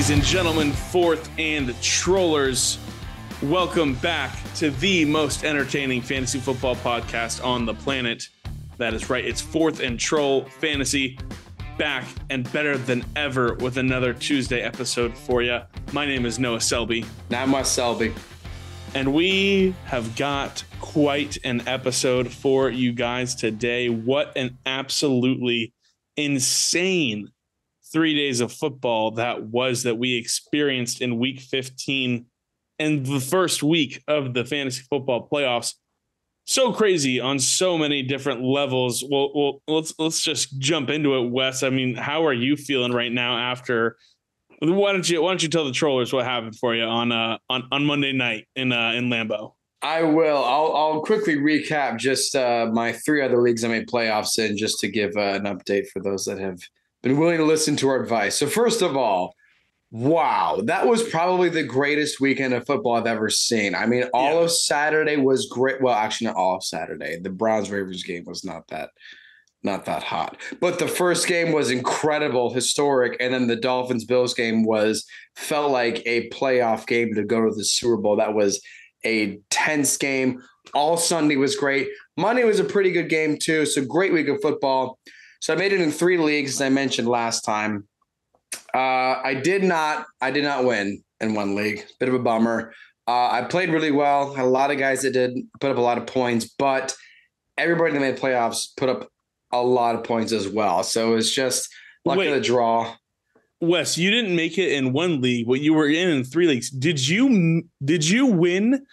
Ladies and gentlemen, fourth and trollers, welcome back to the most entertaining fantasy football podcast on the planet. That is right, it's Fourth and Troll Fantasy, back and better than ever with another Tuesday episode for you. My name is Noah Selby. Not my Selby. And we have got quite an episode for you guys today. What an absolutely insane 3 days of football that we experienced in week 15 and the first week of the fantasy football playoffs. So crazy on so many different levels. Well, let's just jump into it, Wes. I mean, how are you feeling right now after? Why don't you tell the trollers what happened for you on Monday night in Lambeau? I will. I'll quickly recap just my three other leagues I made playoffs in, just to give an update for those that have been willing to listen to our advice. So first of all, wow, that was probably the greatest weekend of football I've ever seen. I mean, all of Saturday was great. Well, actually, not all of Saturday. The Browns-Ravens game was not that hot. But the first game was incredible, historic, and then the Dolphins-Bills game felt like a playoff game to go to the Super Bowl. That was a tense game. All Sunday was great. Monday was a pretty good game too. So great week of football. So I made it in 3 leagues, as I mentioned last time. I did not win in 1 league. Bit of a bummer. I played really well. Had a lot of guys that did put up a lot of points, but everybody that made playoffs put up a lot of points as well. So it's just luck of the draw. Wes, you didn't make it in 1 league, but you were in 3 leagues. Did you win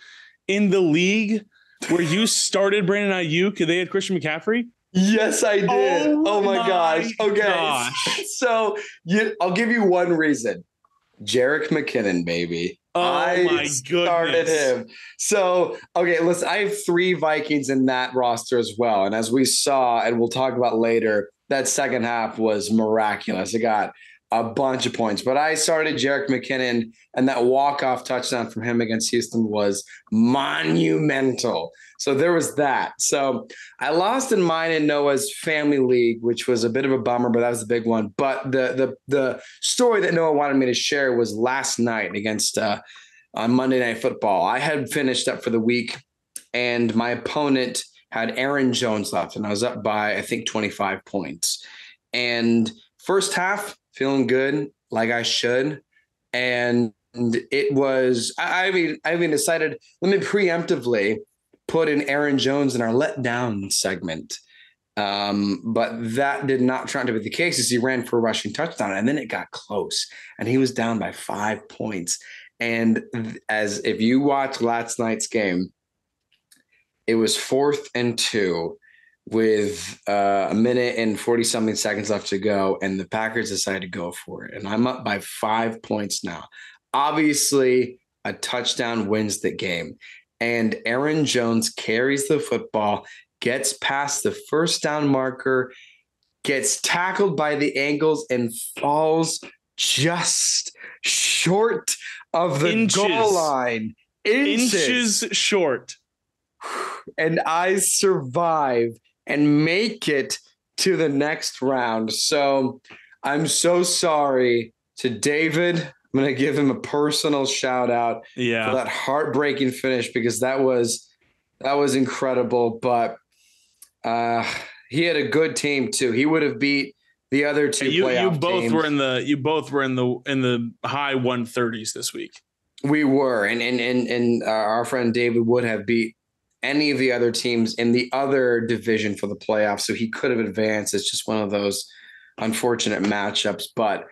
in the league where you started Brandon Ayuk and they had Christian McCaffrey? Yes, I did. Oh my gosh. Okay. So I'll give you one reason. Jerick McKinnon, baby. I started him. So, okay, listen, I have 3 Vikings in that roster as well. And as we saw, and we'll talk about later, that second half was miraculous. It got a bunch of points. But I started Jerick McKinnon, and that walk-off touchdown from him against Houston was monumental. So there was that. So I lost in mine in Noah's family league, which was a bit of a bummer, but that was the big one. But the story that Noah wanted me to share was last night against on Monday Night Football. I had finished up for the week, and my opponent had Aaron Jones left, and I was up by, I think, 25 points. And first half, feeling good, like I should. And it was, I even decided, let me preemptively put in Aaron Jones in our letdown segment. But that did not turn out to be the case, as he ran for a rushing touchdown. And then it got close, and he was down by 5 points. And as if you watch last night's game, it was 4th and 2 with a minute and 40-something seconds left to go, and the Packers decided to go for it. And I'm up by 5 points now. Obviously, a touchdown wins the game. And Aaron Jones carries the football, gets past the first down marker, gets tackled by the ankles, and falls just short of the goal line. Inches short. And I survive and make it to the next round. So I'm so sorry to David. I'm going to give him a personal shout out for that heartbreaking finish, because that was incredible. But he had a good team too. He would have beat the other 2 playoff teams. You both were in the high 130s this week. We were, and our friend David would have beat any of the other teams in the other division for the playoffs, so he could have advanced. It's just one of those unfortunate matchups. But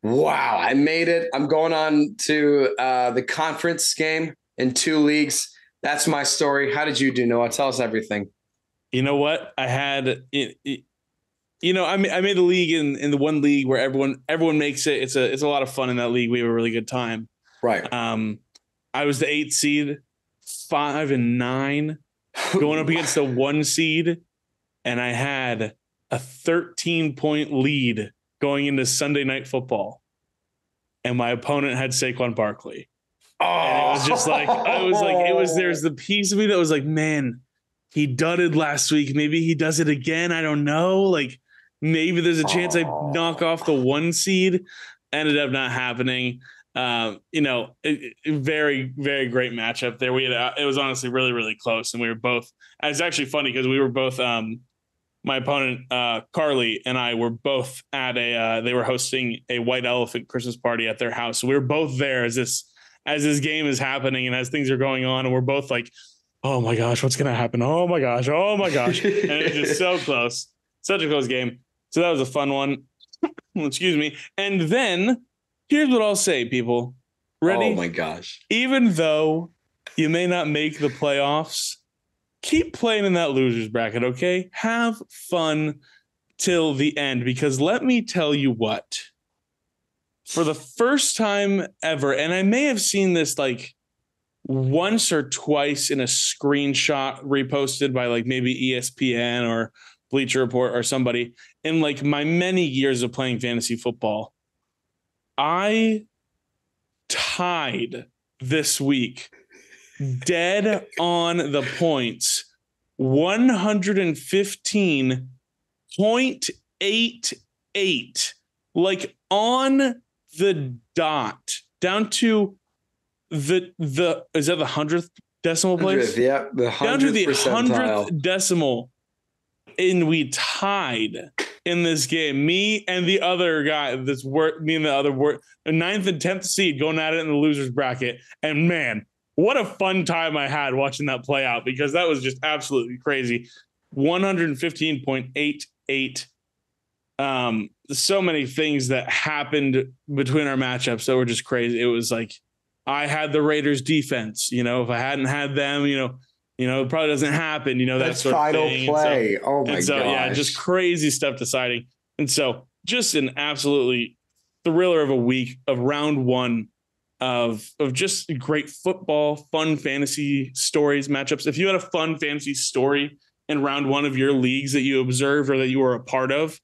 wow, I made it. I'm going on to the conference game in 2 leagues. That's my story. How did you do, Noah? Tell us everything. You know what? I had I made the league in the 1 league where everyone makes it. It's a lot of fun in that league. We have a really good time. Right. I was the 8th seed, 5-9, going up against the 1 seed, and I had a 13-point lead going into Sunday Night Football, and my opponent had Saquon Barkley. And it was just like, there's the piece of me that was like, man, he dudded last week. Maybe he does it again. I don't know. Like, maybe there's a chance I knock off the 1 seed. ended up not happening. Very, very great matchup there. It was honestly really, really close. And we were both, it's actually funny because we were both, my opponent, Carly, and I were both at they were hosting a white elephant Christmas party at their house. So we were both there as this game is happening and as things are going on. And we're both like, oh my gosh, what's going to happen? Oh my gosh. And it was just so close. Such a close game. So that was a fun one. Excuse me. And then here's what I'll say, people. Ready? Oh my gosh. Even though you may not make the playoffs, keep playing in that losers bracket, okay? Have fun till the end, because let me tell you what. For the first time ever, and I may have seen this like once or twice in a screenshot reposted by like maybe ESPN or Bleacher Report or somebody, in like my many years of playing fantasy football, I tied this week dead on the points 115.88, like on the dot, down to the is that the 100th decimal place? Yeah, the 100th down to the percentile. 100th decimal, and we tied in this game. Me and the other guy, ninth and 10th seed going at it in the losers bracket. And man, what a fun time I had watching that play out, because that was just absolutely crazy. 115.88. So many things that happened between our matchups that were just crazy. It was like, I had the Raiders defense, if I hadn't had them, it probably doesn't happen, that sort of thing. Play. Oh my gosh. Yeah, just crazy stuff deciding. And so just an absolutely thriller of a week of round one of just great football, fun fantasy stories, matchups. If you had a fun fantasy story in round one of your leagues that you observed or that you were a part of,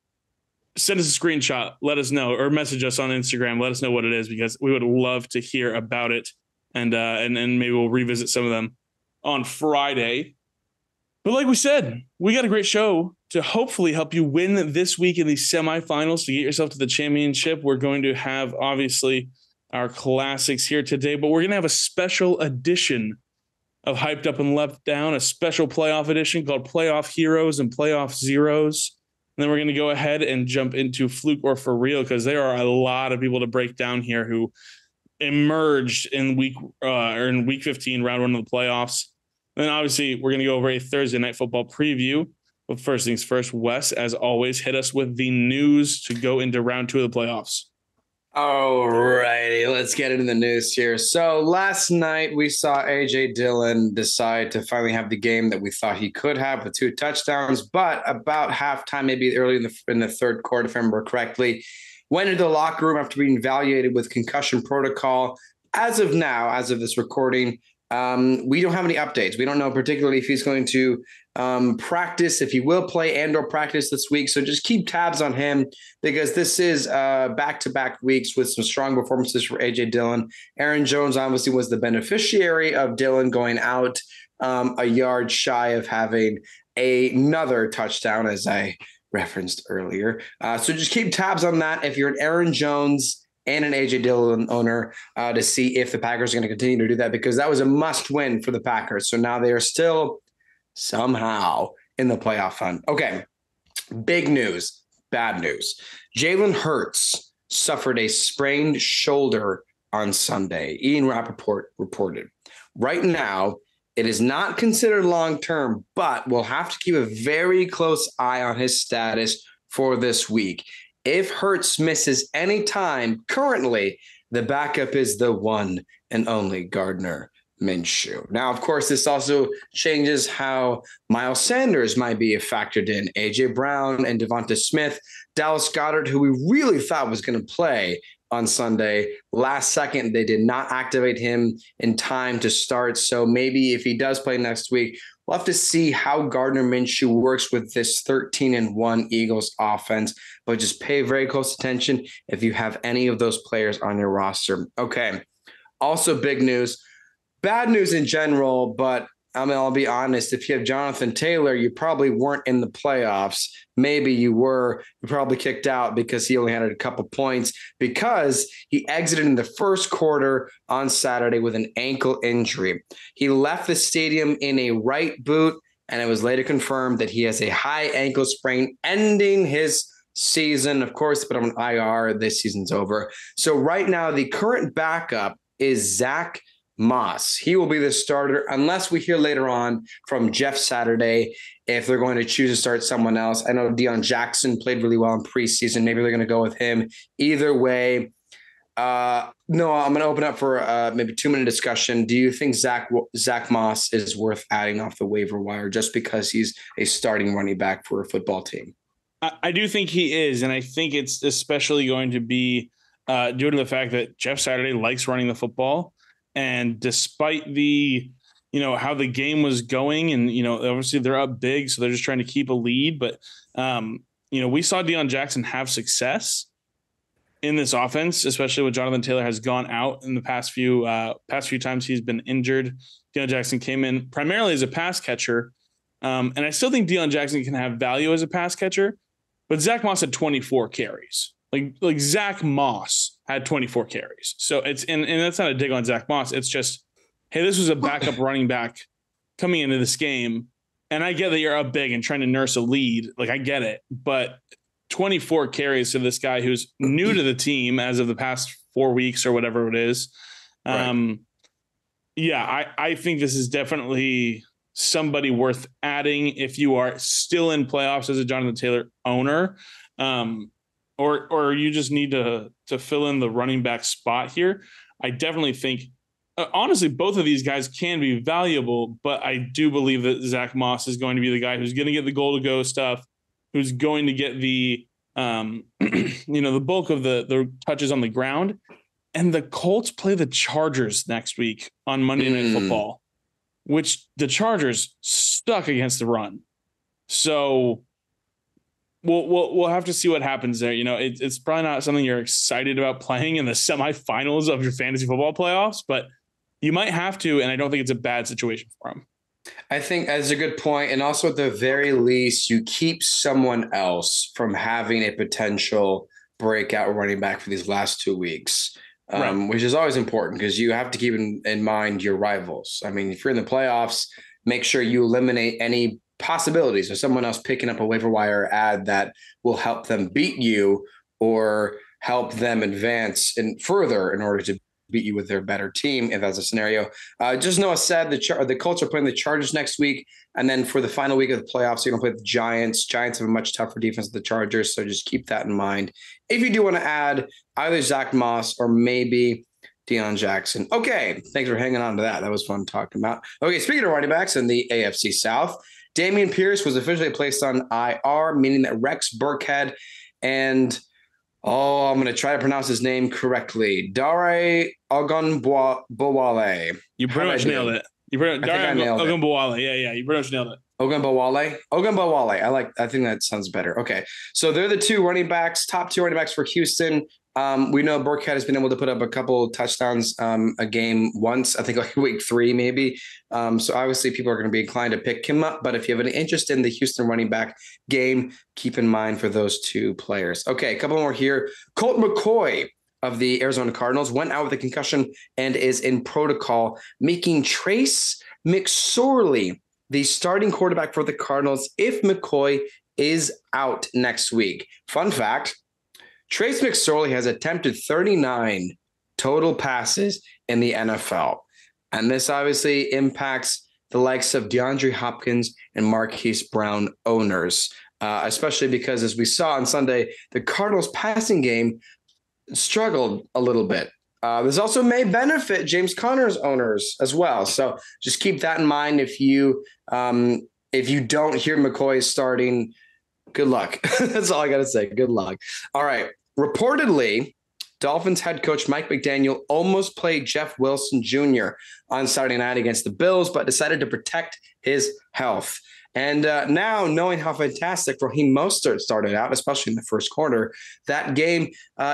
send us a screenshot, let us know, or message us on Instagram. Let us know what it is, because we would love to hear about it. And maybe we'll revisit some of them on Friday. But like we said, we got a great show to hopefully help you win this week in the semifinals to get yourself to the championship. We're going to have, obviously, our classics here today, but we're going to have a special edition of Hyped Up and Left Down, a special playoff edition called Playoff Heroes and Playoff Zeros. And then we're going to go ahead and jump into Fluke or For Real, because there are a lot of people to break down here who emerged in week 15, round one of the playoffs. And then obviously we're going to go over a Thursday night football preview. But first things first, Wes, as always, hit us with the news to go into round two of the playoffs. All righty, let's get into the news here. So last night we saw A.J. Dillon decide to finally have the game that we thought he could have with 2 touchdowns, but about halftime, maybe early in the third quarter, if I remember correctly, went into the locker room after being evaluated with concussion protocol. As of now, as of this recording, we don't have any updates. We don't know particularly if he's going to practice, if he will play and or practice this week. So just keep tabs on him, because this is back-to-back weeks with some strong performances for A.J. Dillon. Aaron Jones obviously was the beneficiary of Dillon going out a yard shy of having another touchdown, as I referenced earlier. So just keep tabs on that if you're an Aaron Jones and an A.J. Dillon owner to see if the Packers are going to continue to do that, because that was a must win for the Packers. So now they are still somehow in the playoff hunt. Okay, big news, bad news. Jalen Hurts suffered a sprained shoulder on Sunday. Ian Rappaport reported. Right now, it is not considered long-term, but we'll have to keep a very close eye on his status for this week. If Hurts misses any time, currently, the backup is the one and only Gardner Minshew. Now, of course, this also changes how Miles Sanders might be factored in. A.J. Brown and Devonta Smith, Dallas Goedert, who we really thought was going to play on Sunday. Last second, they did not activate him in time to start. So maybe if he does play next week, we'll have to see how Gardner Minshew works with this 13-1 Eagles offense. But just pay very close attention if you have any of those players on your roster. Okay. Also big news, bad news in general, but I mean, I'll be honest. If you have Jonathan Taylor, you probably weren't in the playoffs. Maybe you were. You probably kicked out because he only had a couple points because he exited in the first quarter on Saturday with an ankle injury. He left the stadium in a right boot, and it was later confirmed that he has a high ankle sprain, ending his season. Of course, but on IR, this season's over. So right now, the current backup is Zach Moss. He will be the starter unless we hear later on from Jeff Saturday if they're going to choose to start someone else. I know Deion Jackson played really well in preseason. Maybe they're going to go with him. Either way, no, I'm going to open up for maybe 2-minute discussion. Do you think Zach Moss is worth adding off the waiver wire just because he's a starting running back for a football team? I do think he is, and I think it's especially going to be due to the fact that Jeff Saturday likes running the football. And despite the, how the game was going and, obviously they're up big, so they're just trying to keep a lead. But, we saw Deion Jackson have success in this offense, especially when Jonathan Taylor has gone out in the past few times he's been injured. Deion Jackson came in primarily as a pass catcher. And I still think Deion Jackson can have value as a pass catcher, but Zach Moss had 24 carries. Like Zach Moss had 24 carries. So it's and that's not a dig on Zach Moss. It's just, hey, this was a backup running back coming into this game. And I get that you're up big and trying to nurse a lead. Like, I get it. But 24 carries to this guy who's new to the team as of the past 4 weeks or whatever it is. Right. I think this is definitely somebody worth adding if you are still in playoffs as a Jonathan Taylor owner. Or you just need to fill in the running back spot here. I definitely think, honestly, both of these guys can be valuable, but I do believe that Zach Moss is going to be the guy who's going to get the goal to go stuff, who's going to get the, the bulk of the touches on the ground. And the Colts play the Chargers next week on Monday Night Football, which the Chargers stuck against the run. So we'll have to see what happens there. It's probably not something you're excited about playing in the semifinals of your fantasy football playoffs, but you might have to, and I don't think it's a bad situation for him. I think that's a good point. And also at the very least, you keep someone else from having a potential breakout running back for these last 2 weeks, right. Which is always important because you have to keep in mind your rivals. I mean, if you're in the playoffs, make sure you eliminate any possibilities of someone else picking up a waiver wire ad that will help them beat you or help them advance and further in order to beat you with their better team, if that's a scenario. Just Noah said the Colts are playing the Chargers next week, and then for the final week of the playoffs, you're going to play the Giants. Giants have a much tougher defense than the Chargers, so just keep that in mind. If you do want to add either Zach Moss or maybe Deion Jackson. Okay, thanks for hanging on to that. That was fun talking about. Okay, speaking of running backs in the AFC South, Dameon Pierce was officially placed on IR, meaning that Rex Burkhead and, I'm going to try to pronounce his name correctly, Dare Ogunbowale. You pretty much nailed it. Dare Ogunbowale. Yeah, you pretty much nailed it. Ogunbowale. I think that sounds better. Okay, so they're the top two running backs for Houston. We know Burkhead has been able to put up a couple touchdowns a game once, I think like week 3 maybe. So obviously people are going to be inclined to pick him up. But if you have an interest in the Houston running back game, keep in mind for those two players. Okay, a couple more here. Colt McCoy of the Arizona Cardinals went out with a concussion and is in protocol, making Trace McSorley the starting quarterback for the Cardinals if McCoy is out next week. Fun fact, Trace McSorley has attempted 39 total passes in the NFL. And this obviously impacts the likes of DeAndre Hopkins and Marquise Brown owners, especially because, as we saw on Sunday, the Cardinals passing game struggled a little bit. This also may benefit James Conner's owners as well. So just keep that in mind. If you don't hear McCoy starting, good luck. That's all I got to say. Good luck. All right. Reportedly, Dolphins head coach Mike McDaniel almost played Jeff Wilson Jr. on Saturday night against the Bills, but decided to protect his health. And now, knowing how fantastic Raheem Mostert started out, especially in the first quarter, that game,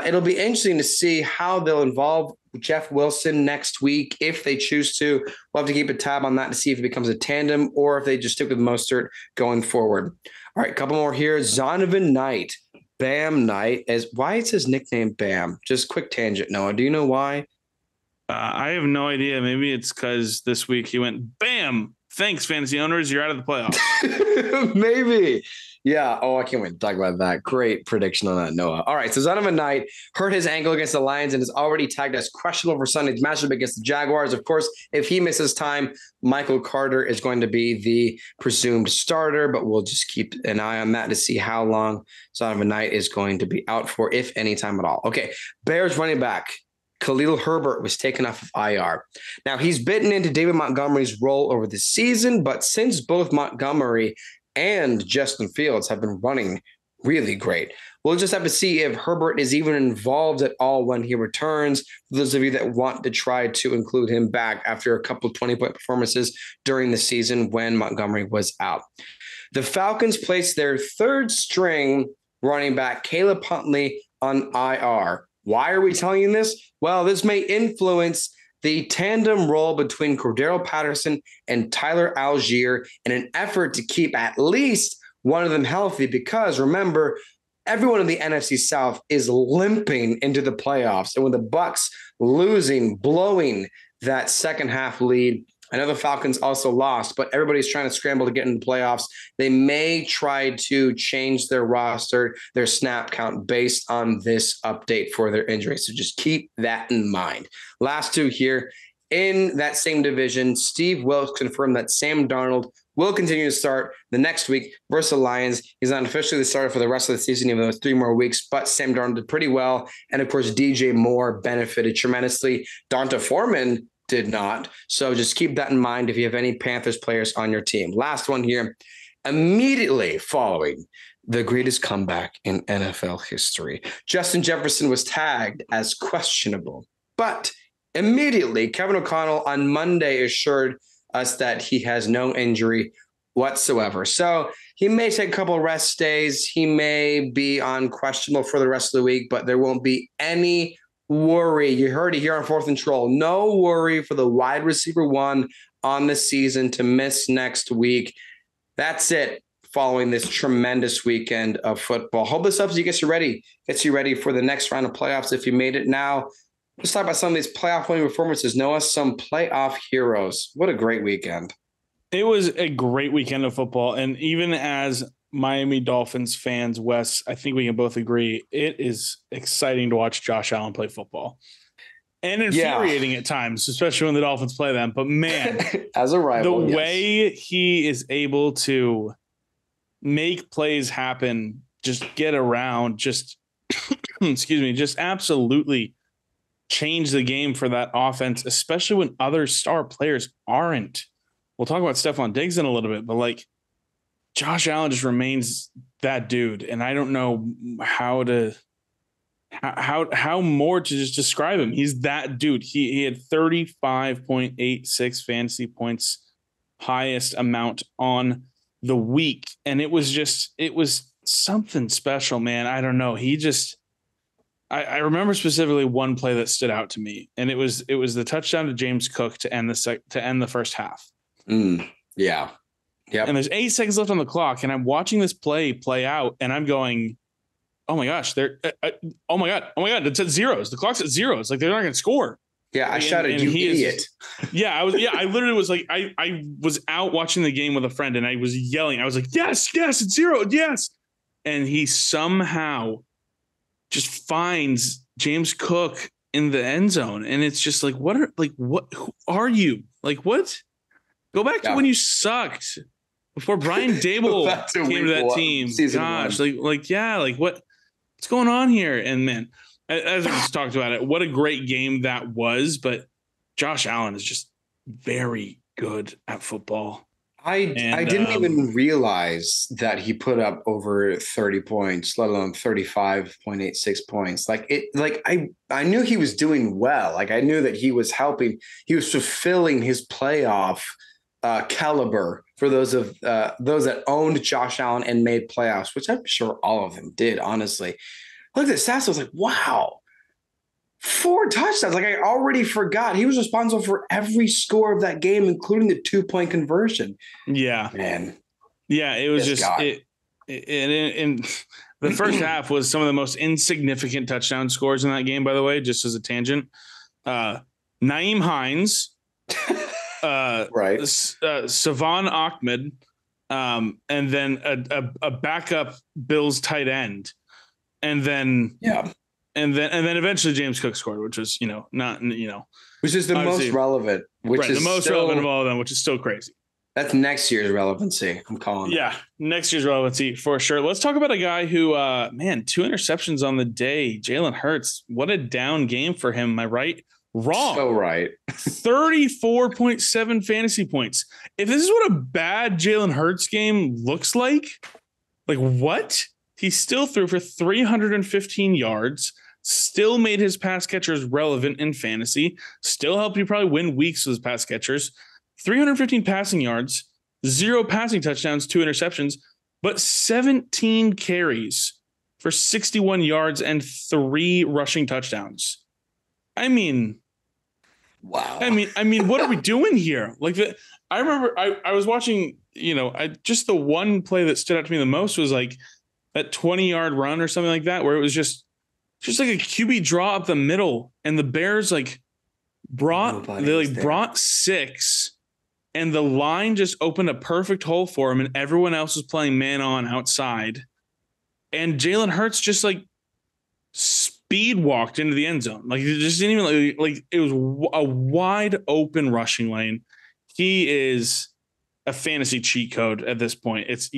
it'll be interesting to see how they'll involve Jeff Wilson next week if they choose to. We'll have to keep a tab on that to see if it becomes a tandem or if they just stick with Mostert going forward. All right, a couple more here. Zonovan Knight, Bam Knight. Why is his nickname Bam? Just quick tangent, Noah. Do you know why? I have no idea. Maybe it's because this week he went, bam. Thanks, fantasy owners. You're out of the playoffs. Maybe. Yeah. Oh, I can't wait to talk about that. Great prediction on that, Noah. All right. So Zonovan Knight hurt his ankle against the Lions and is already tagged as questionable for Sunday's matchup against the Jaguars. Of course, if he misses time, Michael Carter is going to be the presumed starter, but we'll just keep an eye on that to see how long Zonovan Knight is going to be out for, if any time at all. Okay. Bears running back Khalil Herbert was taken off of IR. Now, he's bitten into David Montgomery's role over the season, but since both Montgomery and Justin Fields have been running really great, we'll just have to see if Herbert is even involved at all when he returns. For those of you that want to try to include him back after a couple of 20-point performances during the season when Montgomery was out. The Falcons placed their third-string running back Caleb Huntley on IR. Why are we telling you this? Well, this may influence the tandem role between Cordero Patterson and Tyler Algier in an effort to keep at least one of them healthy, because remember, everyone in the NFC South is limping into the playoffs. And with the Bucs blowing that second half lead, I know the Falcons also lost, but everybody's trying to scramble to get into the playoffs. They may try to change their roster, their snap count based on this update for their injuries. So just keep that in mind. Last two here. In that same division, Steve Wilks confirmed that Sam Darnold will continue to start the next week versus the Lions. He's not officially the starter for the rest of the season, even though it's 3 more weeks, but Sam Darnold did pretty well. And of course, DJ Moore benefited tremendously. Donta Foreman did not. So just keep that in mind if you have any Panthers players on your team. Last one here. Immediately following the greatest comeback in NFL history, Justin Jefferson was tagged as questionable. But immediately, Kevin O'Connell on Monday assured us that he has no injury whatsoever. So he may take a couple of rest days. He may be on questionable for the rest of the week, but there won't be any worry. You heard it here on Fourth and Troll. No worry for the wide receiver 1 on the season to miss next week. That's it following this tremendous weekend of football. Hope this helps you, gets you ready for the next round of playoffs if you made it. Now, let's talk about some of these playoff winning performances. Noah, some playoff heroes. What a great weekend. It was a great weekend of football. And even as Miami Dolphins fans, Wes, I think we can both agree it is exciting to watch Josh Allen play football, and infuriating at times, especially when the Dolphins play them. But man, as a rival, the way he is able to make plays happen, just get around, just just absolutely change the game for that offense, especially when other star players aren't. We'll talk about Stephon Diggs in a little bit, but like, Josh Allen just remains that dude. And I don't know how more to just describe him. He's that dude. He had 35.86 fantasy points, highest amount on the week. And it was something special, man. I don't know. I remember specifically one play that stood out to me, and it was the touchdown to James Cook to end the first half. Yeah. Yep. And there's 8 seconds left on the clock, and I'm watching this play out, and I'm going, "Oh my gosh, oh my god, it's at zeros. The clock's at zeros. Like they're not going to score." Yeah, I shouted, "You idiot!" I literally was like, I was out watching the game with a friend, and I was yelling. I was like, "Yes, it's zero, yes!" And he somehow just finds James Cook in the end zone, and it's just like, who are you? Like, what? Go back to when you sucked before Brian Dable came to that team. Gosh, what's going on here? And man, as I just talked about it, what a great game that was. But Josh Allen is just very good at football. I didn't even realize that he put up over 30 points, let alone 35.86 points. I knew he was doing well. Like I knew that he was helping, he was fulfilling his playoff caliber for those that owned Josh Allen and made playoffs, which I'm sure all of them did, honestly. Look at the stats. I was like, wow, 4 touchdowns. Like I already forgot. He was responsible for every score of that game, including the 2-point conversion. Yeah. Man. Yeah, it was just in the first half was some of the most insignificant touchdown scores in that game, by the way, just as a tangent. Naeem Hines, right. Savon Ahmed, and then a backup Bills tight end. And then And then eventually James Cook scored, which was, which is the most relevant, which is the most relevant of all of them, which is still crazy. That's next year's relevancy. I'm calling it. Yeah, next year's relevancy for sure. Let's talk about a guy who, 2 interceptions on the day. Jalen Hurts. What a down game for him. Am I right? Wrong. So right. 34.7 fantasy points. If this is what a bad Jalen Hurts game looks like what? He still threw for 315 yards. Still made his pass catchers relevant in fantasy. Still helped you probably win weeks with his pass catchers. 315 passing yards, 0 passing touchdowns, 2 interceptions, but 17 carries for 61 yards and 3 rushing touchdowns. I mean, wow. I mean, what are we doing here? I remember I was watching, just the one play that stood out to me the most was like that 20-yard run or something like that, where it was just like a QB draw up the middle, and the Bears brought 6, and the line just opened a perfect hole for him, and everyone else was playing man on outside, and Jalen Hurts just speed walked into the end zone. It just didn't even it was a wide open rushing lane. He is a fantasy cheat code at this point. It's,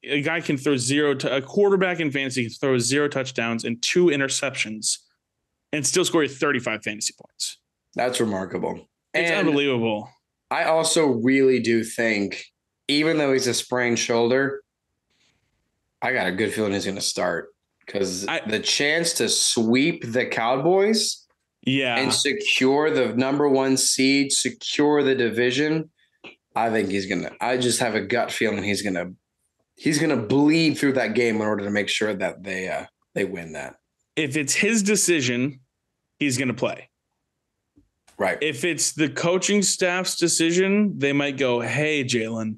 a guy can throw a quarterback in fantasy can throw 0 touchdowns and 2 interceptions and still score 35 fantasy points. That's remarkable. It's unbelievable. I also really do think, even though he's a sprained shoulder, I got a good feeling he's going to start, because the chance to sweep the Cowboys and secure the number 1 seed, secure the division, I think I just have a gut feeling he's gonna bleed through that game in order to make sure that they win that. If it's his decision, he's gonna play. Right. If it's the coaching staff's decision, they might go, "Hey, Jalen,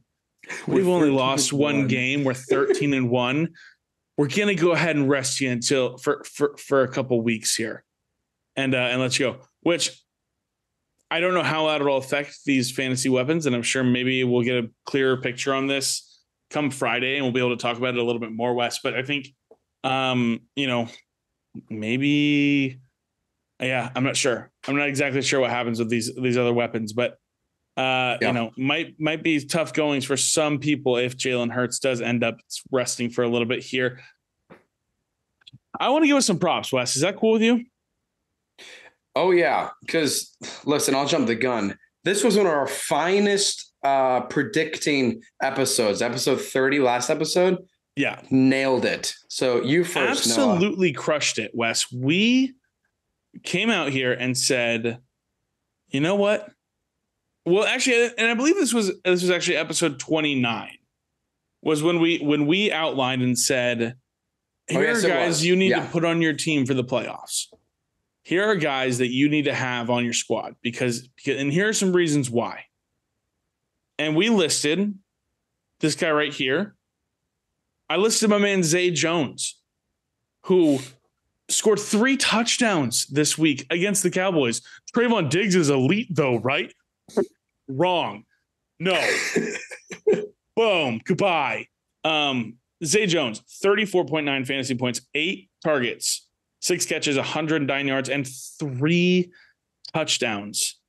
we've only lost 1 game. We're 13-1. We're gonna go ahead and rest you until for a couple weeks here, and let you go." Which, I don't know how that'll affect these fantasy weapons, and I'm sure maybe we'll get a clearer picture on this come Friday, and we'll be able to talk about it a little bit more, Wes. But I think, maybe, I'm not sure. I'm not exactly sure what happens with these other weapons, but might be tough goings for some people if Jalen Hurts does end up resting for a little bit here. I want to give us some props, Wes. Is that cool with you? Oh, yeah, because, listen, I'll jump the gun. This was one of our finest predicting episodes. Episode 30, last episode. Yeah. Nailed it. So you first, absolutely crushed it, Wes. We came out here and said, you know what? Well, actually, and I believe this was actually episode 29, was when we outlined and said, here are guys you need to put on your team for the playoffs. Here are guys that you need to have on your squad because and here are some reasons why. And we listed this guy right here. I listed my man Zay Jones, who scored 3 touchdowns this week against the Cowboys. Trayvon Diggs is elite though, right? Wrong. No. Boom. Goodbye. Zay Jones, 34.9 fantasy points, 8 targets, 6 catches, 109 yards, and 3 touchdowns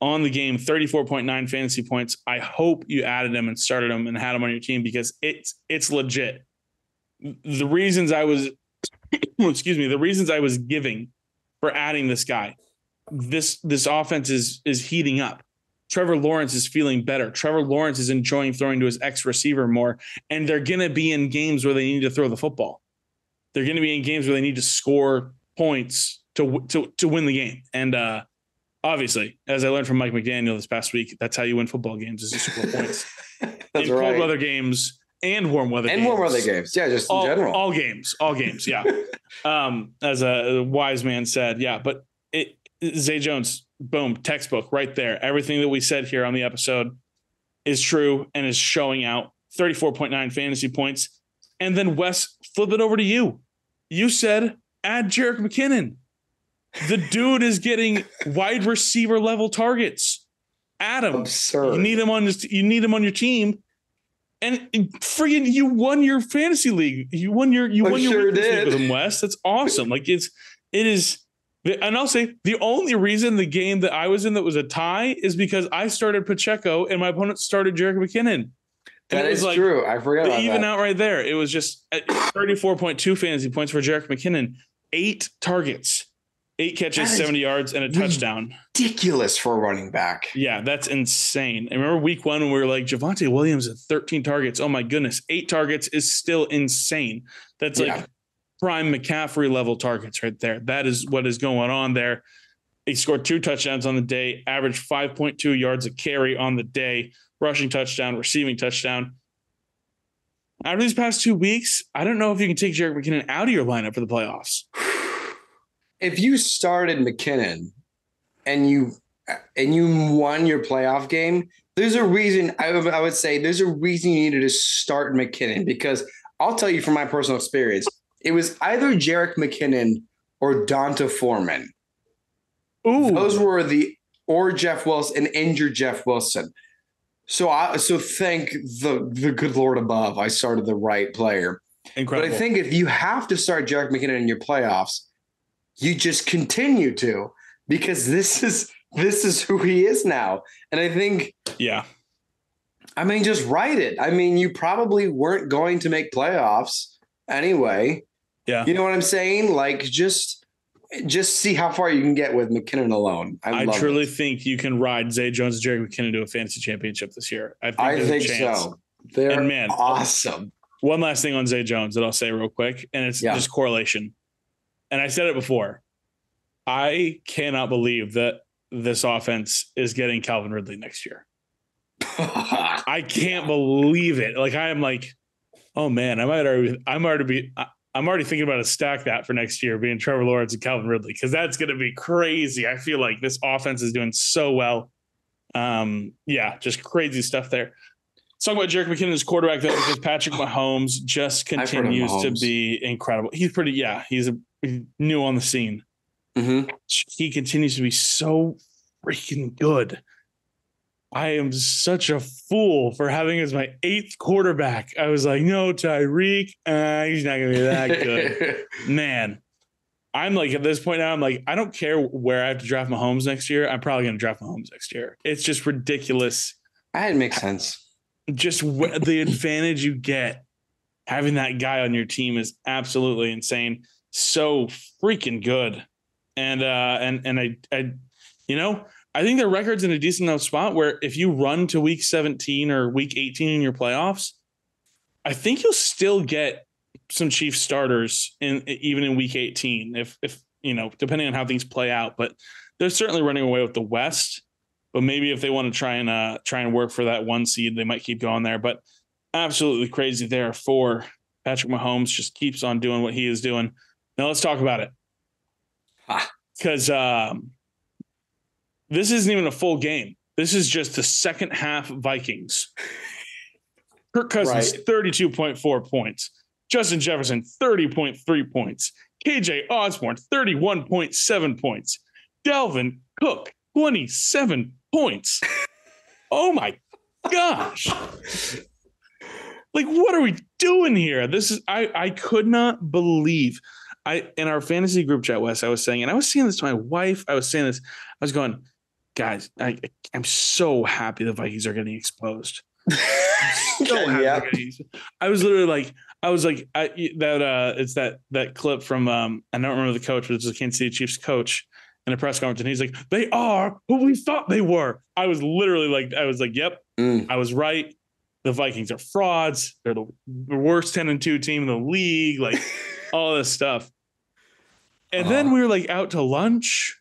on the game. 34.9 fantasy points. I hope you added him and started him and had him on your team because it's legit. The reasons I was, the reasons I was giving for adding this guy, this offense is heating up. Trevor Lawrence is feeling better. Trevor Lawrence is enjoying throwing to his ex-receiver more, and they're going to be in games where they need to throw the football. They're going to be in games where they need to score points to win the game. And obviously, as I learned from Mike McDaniel this past week, that's how you win football games is you score points. That's in right. Cold weather games and warm weather games. And warm weather games. Yeah, just in general. All games. Yeah. As a wise man said, yeah. But Zay Jones, boom, textbook right there. Everything that we said here on the episode is true and is showing out. 34.9 fantasy points. And then Wes, flip it over to you. You said add Jerick McKinnon. The dude is getting wide receiver level targets. Adam, absurd. You need him on your team. And friggin' you won your fantasy league. You won your league with him, Wes. That's awesome. Like it is. And I'll say the only reason the game that I was in that was a tie is because I started Pacheco and my opponent started Jerick McKinnon. That is like true. I forgot about even out right there. It was just 34.2 fantasy points for Jerick McKinnon. 8 targets, 8 catches, 70 yards, and a touchdown. Ridiculous for a running back. Yeah, that's insane. And remember week 1 when we were like, Javonte Williams at 13 targets. Oh my goodness. 8 targets is still insane. That's like prime McCaffrey level targets right there. That is what is going on there. He scored 2 touchdowns on the day, averaged 5.2 yards a carry on the day, rushing touchdown, receiving touchdown. After these past 2 weeks, I don't know if you can take Jerick McKinnon out of your lineup for the playoffs. If you started McKinnon and you won your playoff game, there's a reason I would say there's a reason you needed to start McKinnon, because I'll tell you from my personal experience, it was either Jerick McKinnon or Donta Foreman. Ooh. Those were or Jeff Wilson, an injured Jeff Wilson. So thank the good Lord above, I started the right player. Incredible. But I think if you have to start Jerick McKinnon in your playoffs, you just continue to, because this is who he is now. And I think, just write it. You probably weren't going to make playoffs anyway. Yeah. You know what I'm saying? Like, just see how far you can get with McKinnon alone. I truly think you can ride Zay Jones and Jerick McKinnon to a fantasy championship this year. I think so. They're awesome. One last thing on Zay Jones that I'll say real quick, and it's just correlation. And I said it before. I cannot believe that this offense is getting Calvin Ridley next year. I can't believe it. Like, I am like, oh man, I'm already thinking about to stack that for next year, being Trevor Lawrence and Calvin Ridley, because that's going to be crazy. I feel like this offense is doing so well. Just crazy stuff there. Let's talk about Jerick McKinnon as quarterback, though, because Patrick Mahomes just continues to be incredible. He's he's new on the scene. Mm-hmm. He continues to be so freaking good. I am such a fool for having as my 8th quarterback. I was like, no, Tyreek, he's not going to be that good. Man, I'm like, at this point now, I'm like, I don't care where I have to draft Mahomes next year. I'm probably going to draft Mahomes next year. It's just ridiculous. It makes sense. Just the advantage you get having that guy on your team is absolutely insane. So freaking good. And I think their record's in a decent enough spot where if you run to week 17 or week 18 in your playoffs, I think you'll still get some Chiefs starters even in week 18, if depending on how things play out. But they're certainly running away with the West. But maybe if they want to try and work for that 1 seed, they might keep going there. But absolutely crazy there for Patrick Mahomes. Just keeps on doing what he is doing. Now let's talk about it. Because this isn't even a full game. This is just the second half Vikings. Kirk Cousins, 32.4 points. Justin Jefferson, 30.3 points. KJ Osborne, 31.7 points. Dalvin Cook, 27 points. Oh my gosh. Like, what are we doing here? This is, I could not believe. In our fantasy group chat, Wes, I was saying, and I was saying this to my wife, I was going, guys, I'm so happy the Vikings are getting exposed. I was literally like, it's that clip from, I don't remember the coach, but it's the Kansas City Chiefs coach. in a press conference, and he's like, they are who we thought they were. I was like, yep, I was right. The Vikings are frauds. They're the worst 10-2 team in the league. Like all this stuff. And then we were like out to lunch,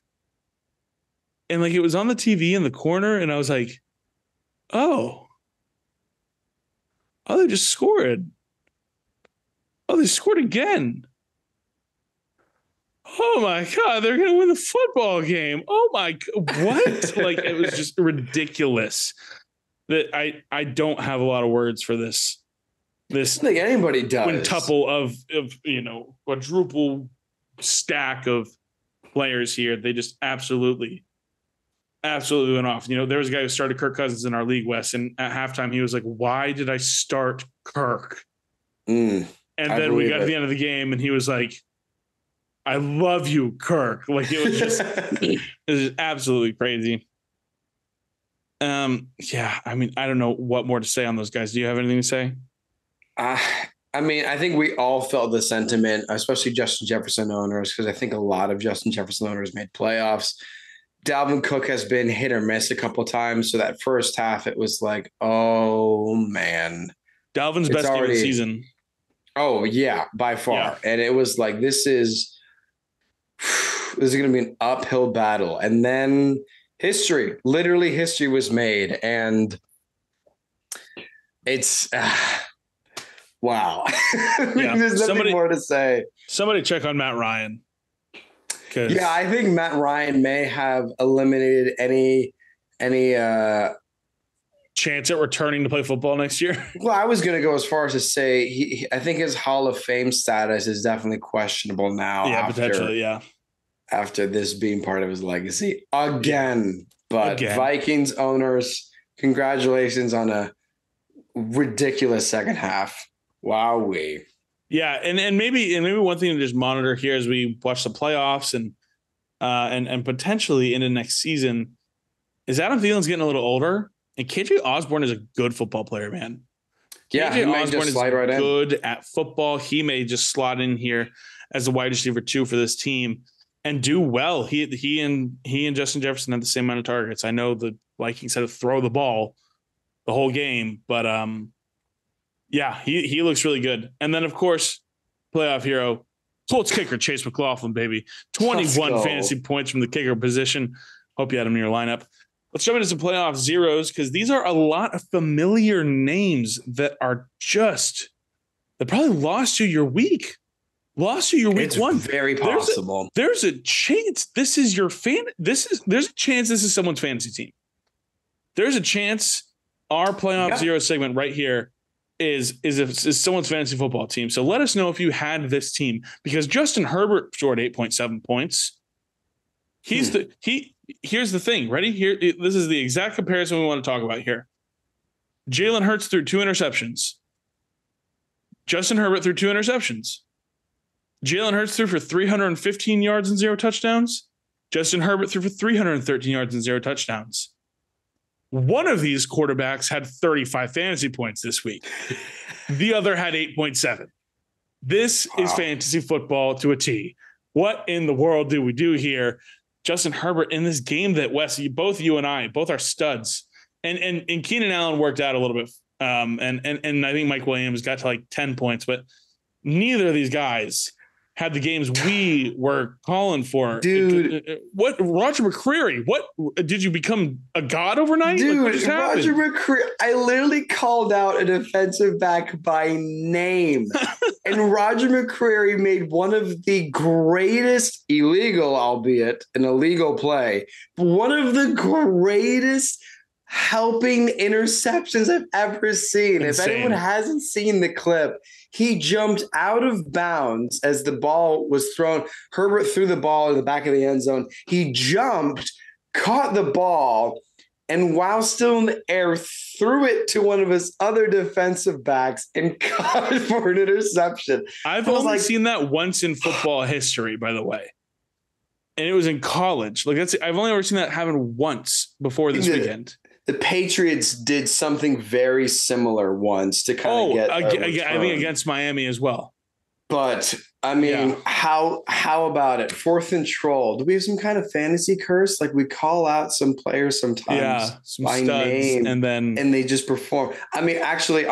and like it was on the TV in the corner, and I was like, oh, they just scored. Oh, they scored again. Oh my God, they're going to win the football game. Oh my God, what? Like, it was just ridiculous that I don't have a lot of words for this. I don't think anybody does. Quintuple of quadruple stack of players here. They just absolutely went off. You know, there was a guy who started Kirk Cousins in our league, Wes, and at halftime he was like, why did I start Kirk? And then we got to the end of the game and he was like, I love you, Kirk. Like it was just it was absolutely crazy. Yeah, I mean, I don't know what more to say on those guys. Do you have anything to say? I mean, I think we all felt the sentiment, especially Justin Jefferson owners, because I think a lot of Justin Jefferson owners made playoffs. Dalvin Cook has been hit or miss a couple of times. So that first half, it was like, oh, man. Dalvin's best game of the season. Oh, yeah, by far. Yeah. And it was like, this is going to be an uphill battle. And then literally history was made. And it's wow. Yeah. There's nothing more to say. Somebody check on Matt Ryan. Yeah, I think Matt Ryan may have eliminated any chance at returning to play football next year. Well, I was going to go as far as to say I think his Hall of Fame status is definitely questionable now. Yeah, potentially, yeah. After this being part of his legacy again. But Vikings owners, congratulations on a ridiculous second half. Wowee. Yeah, and maybe one thing to just monitor here as we watch the playoffs and potentially into next season is Adam Thielen's getting a little older, and KJ Osborne is a good football player, man. Yeah, KJ Osborne is good at football. He may just slot in here as a wide receiver 2 for this team and do well. He and Justin Jefferson had the same amount of targets. I know the Vikings had to throw the ball the whole game, but yeah, he looks really good. And then, of course, playoff hero, Colts kicker Chase McLaughlin, baby. 21 fantasy points from the kicker position. Hope you had him in your lineup. Let's jump into some playoff zeros because these are a lot of familiar names that are that probably lost you your week. Lost you your week it's one. Very possible. There's a chance this is your there's a chance this is someone's fantasy team. There's a chance our playoff zero segment right here is someone's fantasy football team. So let us know if you had this team because Justin Herbert scored 8.7 points. Here's the thing. Ready? Here, this is the exact comparison we want to talk about here. Jalen Hurts threw 2 interceptions. Justin Herbert threw 2 interceptions. Jalen Hurts threw for 315 yards and 0 touchdowns. Justin Herbert threw for 313 yards and 0 touchdowns. One of these quarterbacks had 35 fantasy points this week. The other had 8.7. This is fantasy football to a T. What in the world do we do here? Justin Herbert in this game that Wes, both you and I, both are studs. And Keenan Allen worked out a little bit. And I think Mike Williams got to like 10 points, but neither of these guys had the games we were calling for. Dude. What, Roger McCreary, what, did you become a god overnight? Dude, like, Roger McCreary, I literally called out a defensive back by name. And Roger McCreary made one of the greatest illegal, albeit an illegal play, but one of the greatest helping interceptions I've ever seen. Insane. If anyone hasn't seen the clip, he jumped out of bounds as the ball was thrown. Herbert threw the ball in the back of the end zone. He jumped, caught the ball, and while still in the air, threw it to one of his other defensive backs and caught it for an interception. I've only seen that once in football history, by the way. And it was in college. I've only ever seen that happen once before this weekend. The Patriots did something very similar once to kind of get. I think against Miami as well. But I mean, how about it? 4th and troll. Do we have some kind of fantasy curse? Like we call out some players sometimes by name, and they just perform. I mean, actually,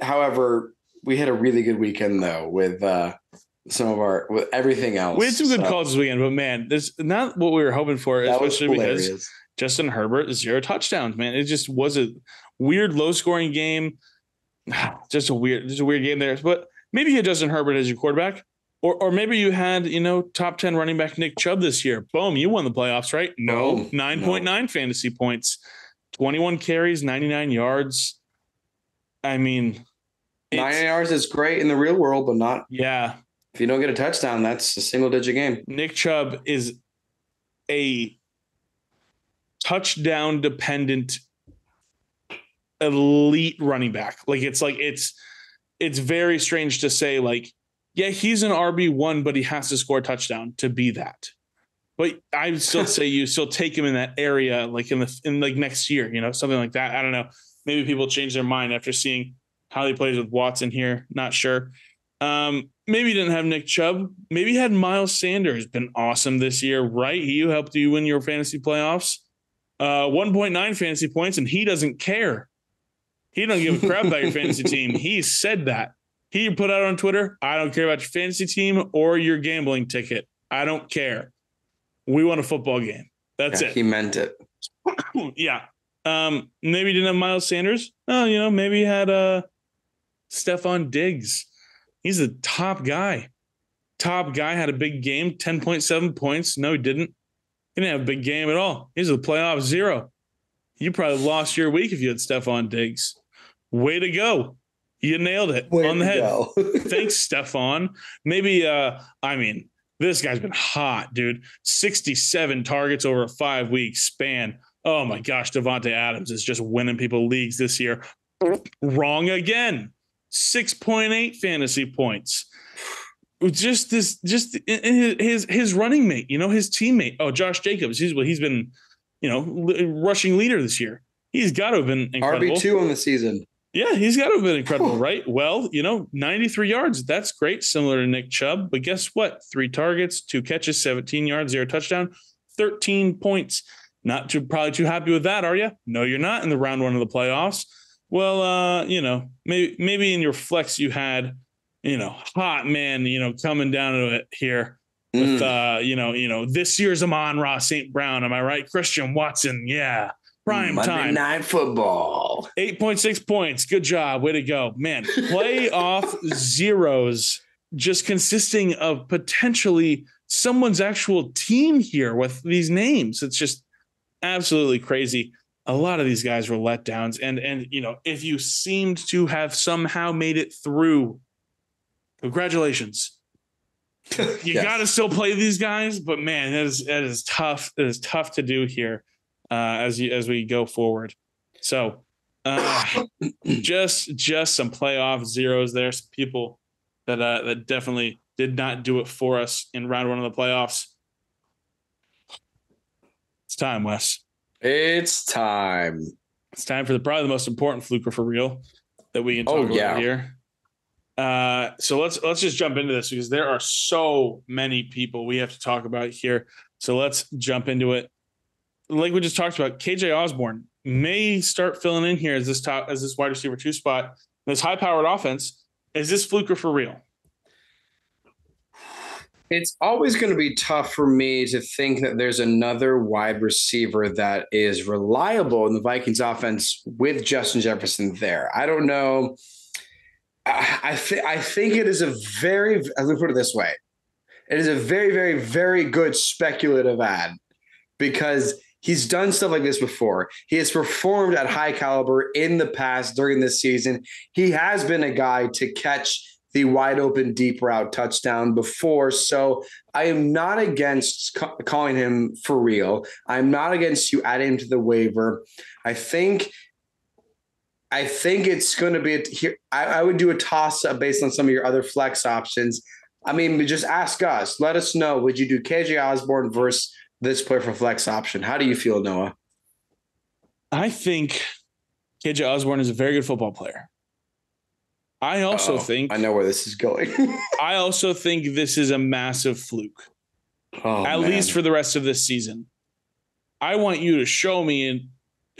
however, we had a really good weekend though with with everything else. We had some good calls this weekend, but man, there's not what we were hoping for, especially because Justin Herbert, 0 touchdowns, man. It just was a weird, low-scoring game. Just a weird game there. But maybe you had Justin Herbert as your quarterback. Or maybe you had, top 10 running back Nick Chubb this year. Boom, you won the playoffs, right? No, 9.9 fantasy points, 21 carries, 99 yards. I mean, 99 yards is great in the real world, but not. Yeah. If you don't get a touchdown, that's a single-digit game. Nick Chubb is a touchdown-dependent elite running back. It's very strange to say, yeah, he's an RB1, but he has to score a touchdown to be that. But I would still say you still take him in that area, in next year, something like that. I don't know. Maybe people change their mind after seeing how he plays with Watson here. Not sure. Maybe he didn't have Nick Chubb. Maybe he had Miles Sanders. Been awesome this year, right? He helped you win your fantasy playoffs. 1.9 fantasy points, and he doesn't care. He don't give a crap about your fantasy team. He said that. He put out on Twitter, I don't care about your fantasy team or your gambling ticket. I don't care. We won a football game. That's it. He meant it. Yeah. Maybe he didn't have Miles Sanders. Oh, maybe he had Stephon Diggs. He's a top guy. Had a big game, 10.7 points. No, he didn't. He didn't have a big game at all. He's a playoff 0. You probably lost your week if you had Stephon Diggs. Way to go. You nailed it on the head. Thanks, Stephon. Maybe, this guy's been hot, dude. 67 targets over a 5-week span. Oh, my gosh. Devontae Adams is just winning people leagues this year. Wrong again. 6.8 fantasy points. Just his running mate, his teammate. Oh, Josh Jacobs. He's been, rushing leader this year. He's got to have been incredible. RB2 on the season. Yeah, he's got to have been incredible, right? Well, 93 yards. That's great, similar to Nick Chubb. But guess what? 3 targets, 2 catches, 17 yards, 0 touchdown, 13 points. Probably too happy with that, are you? No, you're not in the round 1 of the playoffs. Well, maybe in your flex you had, hot man, coming down to it here with, this year's Amon-Ra St. Brown. Am I right? Christian Watson. Yeah. Prime Monday time. Night Football. 8.6 points. Good job. Way to go. Man, playoff zeros just consisting of potentially someone's actual team here with these names. It's just absolutely crazy. A lot of these guys were letdowns. And if you seemed to have somehow made it through, congratulations. You got to still play these guys, but man, that is tough. It is tough to do here. As we go forward. So just some playoff zeros there. Some people that definitely did not do it for us in round 1 of the playoffs. It's time, Wes. It's time. It's time for probably the most important fluker for real that we can talk about here. So let's just jump into this because there are so many people we have to talk about here. So let's jump into it. Like we just talked about, KJ Osborne may start filling in here as this wide receiver 2 spot. This high-powered offense. Is this fluker for real? It's always going to be tough for me to think that there's another wide receiver that is reliable in the Vikings offense with Justin Jefferson there. I don't know. I think it is a very, let me put it this way. It is a very, very, very good speculative ad because he's done stuff like this before. He has performed at high caliber in the past during this season. He has been a guy to catch the wide open deep route touchdown before. So I am not against calling him for real. I'm not against you adding him to the waiver. I think it's going to be here. I would do a toss up based on some of your other flex options. I mean, just ask us. Let us know. Would you do KJ Osborne versus this player for flex option? How do you feel, Noah? I think KJ Osborne is a very good football player. I also think I know where this is going. I also think this is a massive fluke. At least for the rest of this season. I want you to show me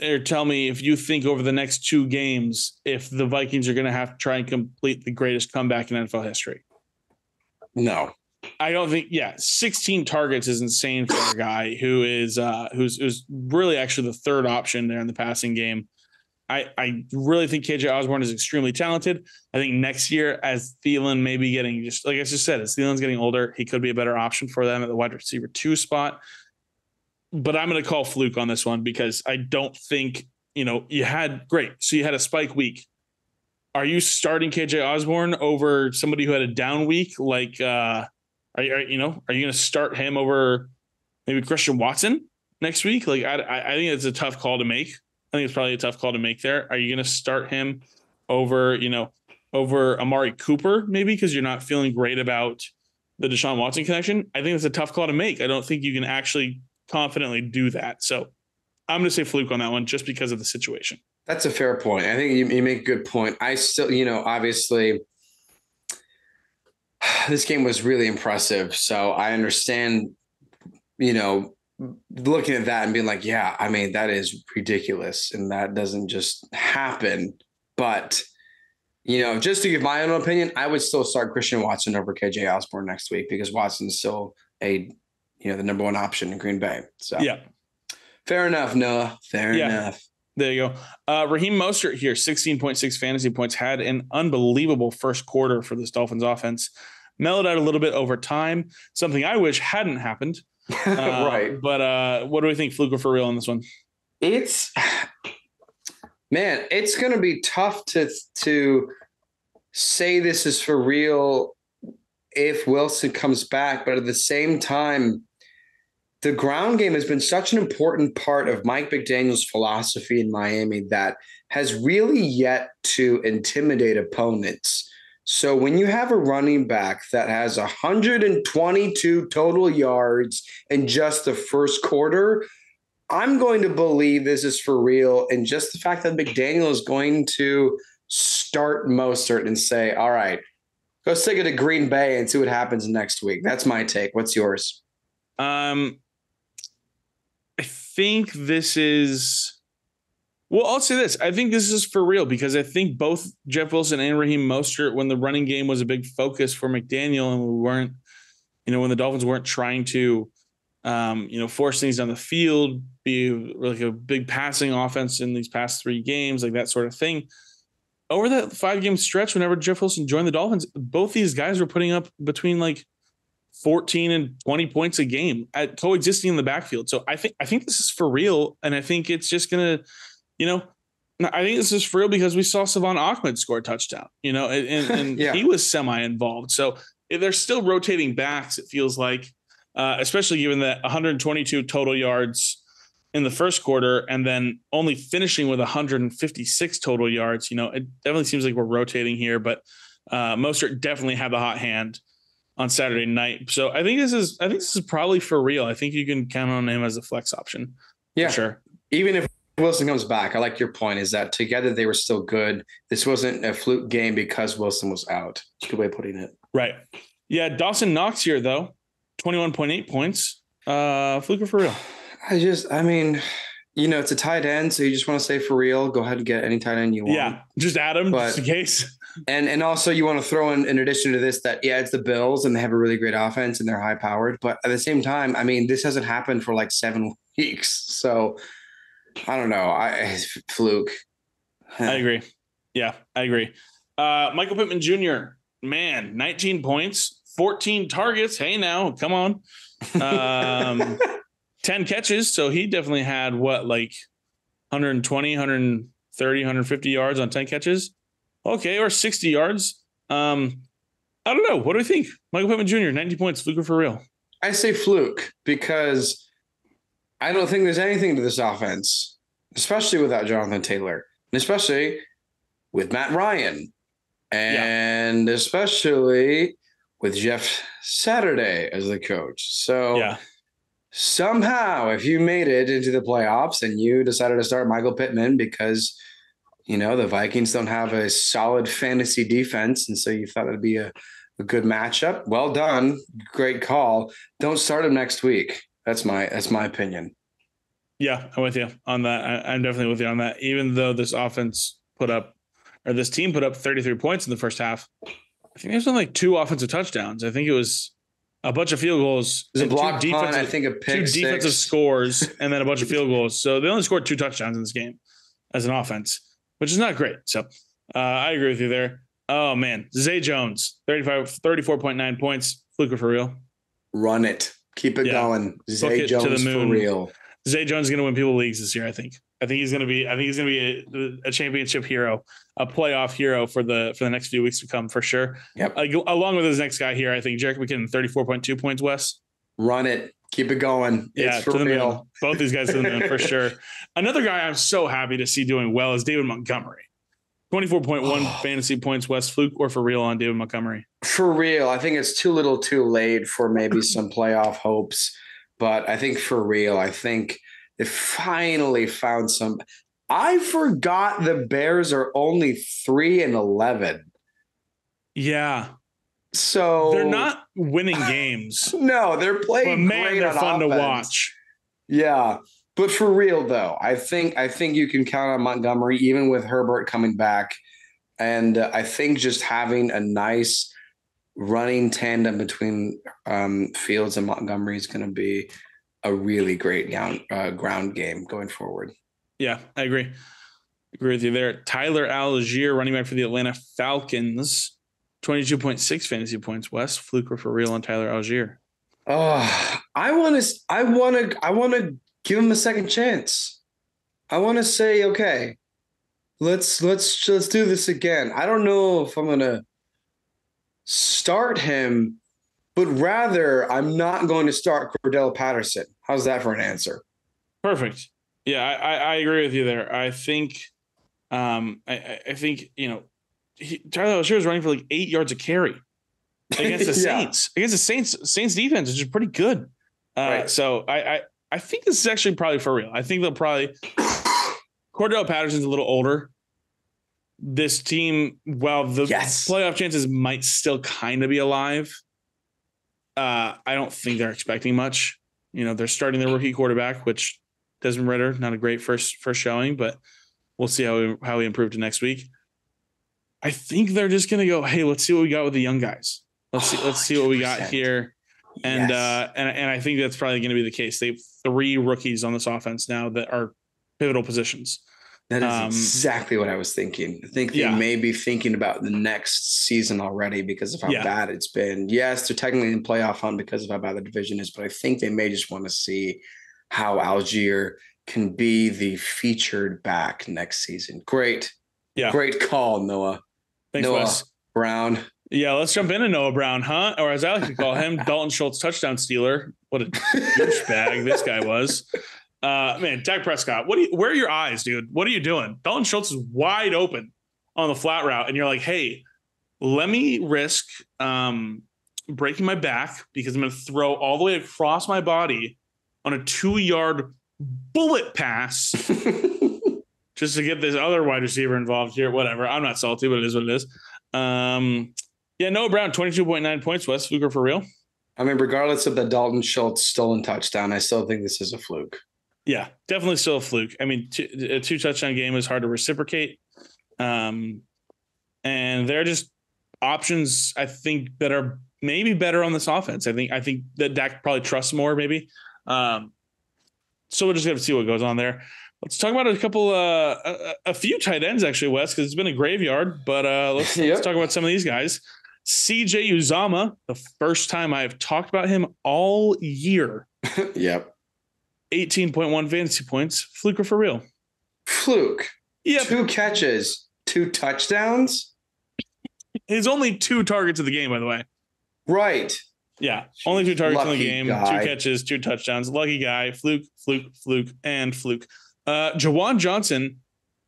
or tell me if you think over the next 2 games if the Vikings are going to have to try and complete the greatest comeback in NFL history. No. I don't think, 16 targets is insane for a guy who's really actually the third option there in the passing game. I really think KJ Osborne is extremely talented. I think next year, as Thielen may be getting, just like I just said, as Thielen's getting older, he could be a better option for them at the wide receiver 2 spot. But I'm going to call fluke on this one because I don't think, you had a spike week. Are you starting KJ Osborne over somebody who had a down week? Like, are you going to start him over maybe Christian Watson next week? Like, I think it's a tough call to make. I think it's probably a tough call to make there. Are you going to start him over Amari Cooper maybe because you're not feeling great about the Deshaun Watson connection? I think it's a tough call to make. I don't think you can actually confidently do that. So I'm going to say fluke on that one just because of the situation. That's a fair point. I think you make a good point. I still, obviously this game was really impressive. So I understand, looking at that and being like, yeah, I mean, that is ridiculous. And that doesn't just happen. But, just to give my own opinion, I would still start Christian Watson over KJ Osborne next week because Watson's still the number 1 option in Green Bay. So yeah, fair enough, Noah. Fair enough. There you go. Raheem Mostert here, 16.6 fantasy points, had an unbelievable first quarter for this Dolphins offense. Mellowed out a little bit over time, something I wish hadn't happened. Right. But what do we think, fluke or for real on this one? It's going to be tough to say this is for real if Wilson comes back. But at the same time, the ground game has been such an important part of Mike McDaniel's philosophy in Miami that has really yet to intimidate opponents. So when you have a running back that has 122 total yards in just the first quarter, I'm going to believe this is for real. And just the fact that McDaniel is going to start Mostert and say, all right, go stick it to Green Bay and see what happens next week. That's my take. What's yours? I think this is, well, I'll say this. I think this is for real because I think both Jeff Wilson and Raheem Mostert, when the running game was a big focus for McDaniel and we weren't, when the Dolphins weren't trying to, force things down the field, be like a big passing offense in these past 3 games, like that sort of thing. Over that 5-game stretch, whenever Jeff Wilson joined the Dolphins, both these guys were putting up between like 14 and 20 points a game at coexisting in the backfield. So I think this is for real. And I think it's just going to, I think this is for real because we saw Savon Ahmed score a touchdown, and yeah. He was semi-involved. So if they're still rotating backs, it feels like, especially given that 122 total yards in the first quarter and then only finishing with 156 total yards, it definitely seems like we're rotating here, but Mostert definitely had the hot hand on Saturday night. So I think this is probably for real. I think you can count on him as a flex option. Yeah, for sure. Even if Wilson comes back, I like your point is that together they were still good. This wasn't a fluke game because Wilson was out. It's a good way of putting it. Right. Yeah. Dawson Knox here though, 21.8 points. Fluke or for real? it's a tight end. So you just want to say for real, go ahead and get any tight end you want. Yeah. Just add him just in case. And also you want to throw in addition to this that, it's the Bills and they have a really great offense and they're high powered. But at the same time, this hasn't happened for like 7 weeks. So I don't know. Fluke. I agree. Yeah, I agree. Michael Pittman Jr., 19 points, 14 targets. Hey, now, come on. 10 catches. So he definitely had 120, 130, 150 yards on 10 catches. Okay, or 60 yards. I don't know. What do we think? Michael Pittman Jr., 90 points, fluke or for real? I say fluke because I don't think there's anything to this offense, especially without Jonathan Taylor, and especially with Matt Ryan, and especially with Jeff Saturday as the coach. So somehow, if you made it into the playoffs and you decided to start Michael Pittman because, the Vikings don't have a solid fantasy defense, and so you thought it'd be a good matchup. Well done. Great call. Don't start him next week. That's my opinion. Yeah, I'm with you on that. I'm definitely with you on that. Even though this team put up 33 points in the first half, I think there's only like 2 offensive touchdowns. I think it was a bunch of field goals. It was a block punt, I think a pick 2 defensive scores, and then a bunch of field goals. So they only scored 2 touchdowns in this game as an offense, which is not great. So I agree with you there. Oh, man. Zay Jones, 34.9 points. Fluke for real. Run it. Keep it going. Zay Jones for real. Zay Jones is going to win people leagues this year, I think. I think he's going to be a championship hero, a playoff hero for the next few weeks to come for sure. Yep. Along with his next guy here, I think Jerick McKinnon, 34.2 points, Wes. Run it. Keep it going. Yeah, it's for real. Moon. Both these guys to the moon for sure. Another guy I'm so happy to see doing well is David Montgomery. 24.1 fantasy points, Wes. Fluke or for real on David Montgomery? For real. I think it's too little too late for maybe some playoff hopes. But I think for real, I think they finally found some. I forgot the Bears are only 3-11. Yeah. So they're not winning games. No, they're playing. But man, great they're fun offense to watch. Yeah. But for real, though, I think you can count on Montgomery, even with Herbert coming back. And I think just having a nice running tandem between Fields and Montgomery is going to be a really great ground game going forward. Yeah, I agree. Agree with you there. Tyler Algier, running back for the Atlanta Falcons, 22.6 fantasy points. Wes, Fluke for real on Tyler Algier. Oh, I want to give him a second chance. I want to say, okay, let's do this again. I don't know if I'm going to start him, but rather I'm not going to start Cordell Patterson. How's that for an answer? Perfect. Yeah, I agree with you there. I think, I think Tyler Algier is running for like 8 yards a carry against the Saints. Against the Saints defense, which is pretty good. Right. So I think this is actually probably for real. I think they'll probably Cordell Patterson's a little older. This team, while the playoff chances might still kind of be alive, I don't think they're expecting much. They're starting their rookie quarterback, which Desmond Ridder, not a great first showing, but we'll see how he improved to next week. I think they're just going to go, hey, let's see what we got with the young guys. Let's see what we got here. And I think that's probably going to be the case. They have 3 rookies on this offense now that are pivotal positions. That is exactly what I was thinking. I think they may be thinking about the next season already because of how bad it's been. Yes, they're technically in playoff hunt because of how bad the division is, but I think they may just want to see how Algier can be the featured back next season. Great. Yeah. Great call, Noah. Thanks, Noah Wes. Brown. Yeah, let's jump into Noah Brown, huh? Or as I like to call him, Dalton Schultz touchdown stealer. What a douchebag this guy was. Man, Dak Prescott, where are your eyes, dude? What are you doing? Dalton Schultz is wide open on the flat route, and you're like, hey, let me risk breaking my back because I'm going to throw all the way across my body on a 2-yard bullet pass just to get this other wide receiver involved here. Whatever. I'm not salty, but it is what it is. Noah Brown, 22.9 points. Wes, Fluke for real? I mean, regardless of the Dalton Schultz stolen touchdown, I still think this is a fluke. Yeah, definitely still a fluke. I mean, a 2 touchdown game is hard to reciprocate. And they're just options, I think, that are maybe better on this offense. I think that Dak probably trusts more, maybe. So we're just going to see what goes on there. Let's talk about a few tight ends, actually, Wes, because it's been a graveyard. But let's talk about some of these guys. CJ Uzama, the first time I've talked about him all year. Yep. 18.1 fantasy points. Fluke for real? Fluke. Yep. 2 catches, 2 touchdowns. He's only 2 targets of the game, by the way. Right. Yeah. Only 2 targets in the game. Guy. 2 catches, 2 touchdowns. Lucky guy. Fluke, and Fluke. Jawan Johnson,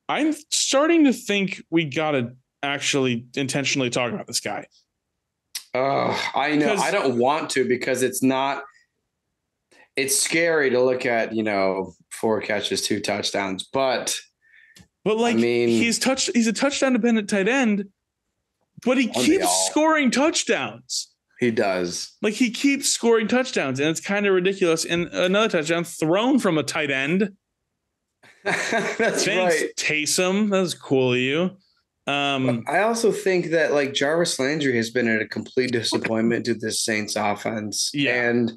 I'm starting to think we got to actually intentionally talk about this guy. I know. I don't want to because it's scary to look at, 4 catches, 2 touchdowns, but But he's a touchdown dependent tight end, but he keeps scoring touchdowns. He does. He keeps scoring touchdowns, and it's kind of ridiculous. And another touchdown thrown from a tight end. Thanks, right. Taysom. That was cool of you. I also think that Jarvis Landry has been a complete disappointment to the Saints offense. Yeah. And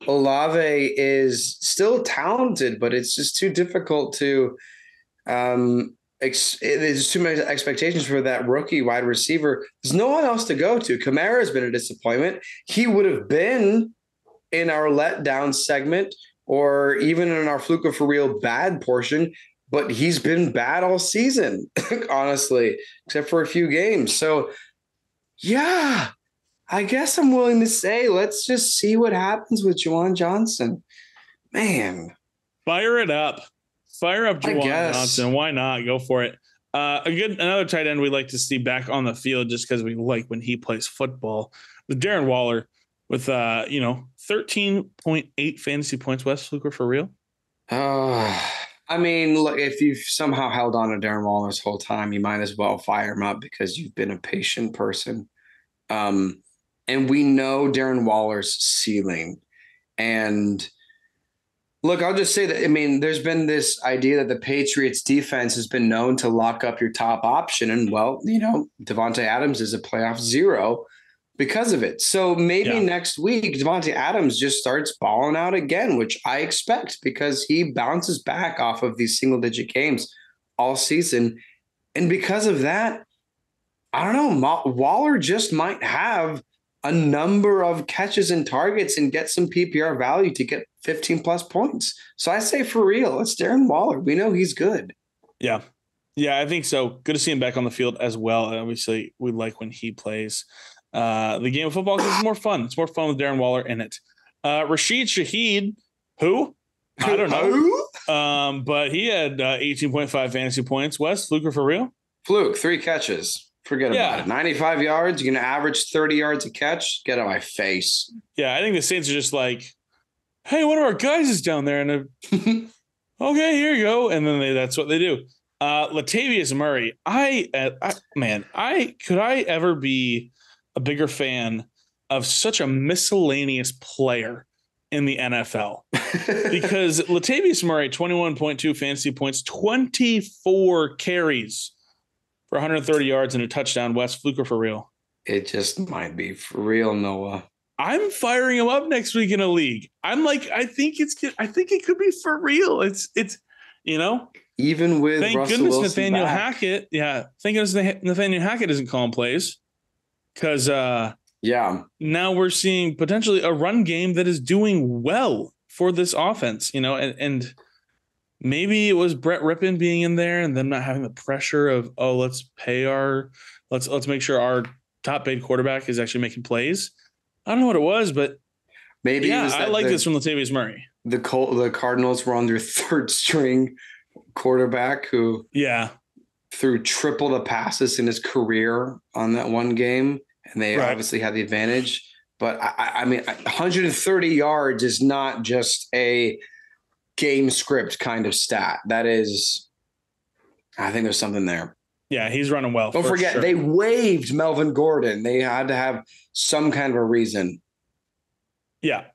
Olave is still talented, but it's just too difficult to there's too many expectations for that rookie wide receiver. There's no one else to go to. Kamara has been a disappointment. He would have been in our letdown segment or even in our Fluke for real bad portion, but he's been bad all season, honestly, except for a few games. So, yeah, I guess I'm willing to say let's just see what happens with Juwan Johnson. Man. Fire it up. Fire up Juwan Johnson. Why not? Go for it. Another tight end we like to see back on the field just because we like when he plays football. With Darren Waller with 13.8 fantasy points. Wes, Fluke for real? I mean, look, if you've somehow held on to Darren Waller this whole time, you might as well fire him up because you've been a patient person. And we know Darren Waller's ceiling. And look, I'll just say that, I mean, there's been this idea that the Patriots defense has been known to lock up your top option. And, well, Devontae Adams is a playoff zero because of it. So maybe next week, Devontae Adams just starts balling out again, which I expect because he bounces back off of these single-digit games all season. And because of that, I don't know, Waller just might have a number of catches and targets and get some PPR value to get 15-plus points. So I say for real, it's Darren Waller. We know he's good. Yeah. Yeah, I think so. Good to see him back on the field as well. And obviously, we like when he plays the game of football because it's more fun. It's more fun with Darren Waller in it. Rashid Shaheed, who? I don't know. But he had 18.5 fantasy points. Wes, Fluke for real? Fluke, 3 catches. Forget about it. 95 yards. You're going to average 30 yards a catch. Get out of my face. Yeah, I think the Saints are just like, hey, one of our guys is down there. And okay, here you go. And then that's what they do. Latavius Murray. Could I ever be a bigger fan of such a miscellaneous player in the NFL? Because Latavius Murray, 21.2 fantasy points, 24 carries for 130 yards and a touchdown. Wes, Fluke for real? It just might be for real, Noah. I'm firing him up next week in a league. I'm like, I think it could be for real. It's even with thank Russell goodness Wilson Nathaniel back. Hackett. Yeah, thank goodness Nathaniel Hackett isn't calling plays because now we're seeing potentially a run game that is doing well for this offense. And maybe it was Brett Rippon being in there and them not having the pressure of, let's make sure our top paid quarterback is actually making plays. I don't know what it was, but maybe it was I like this from Latavius Murray. The Cardinals were on their third string quarterback who threw triple the passes in his career on that one game, and they obviously had the advantage. But I mean, 130 yards is not just a game script kind of stat. That is, I think there's something there. Yeah, he's running well. Don't forget, they waived Melvin Gordon. They had to have some kind of a reason. Yeah.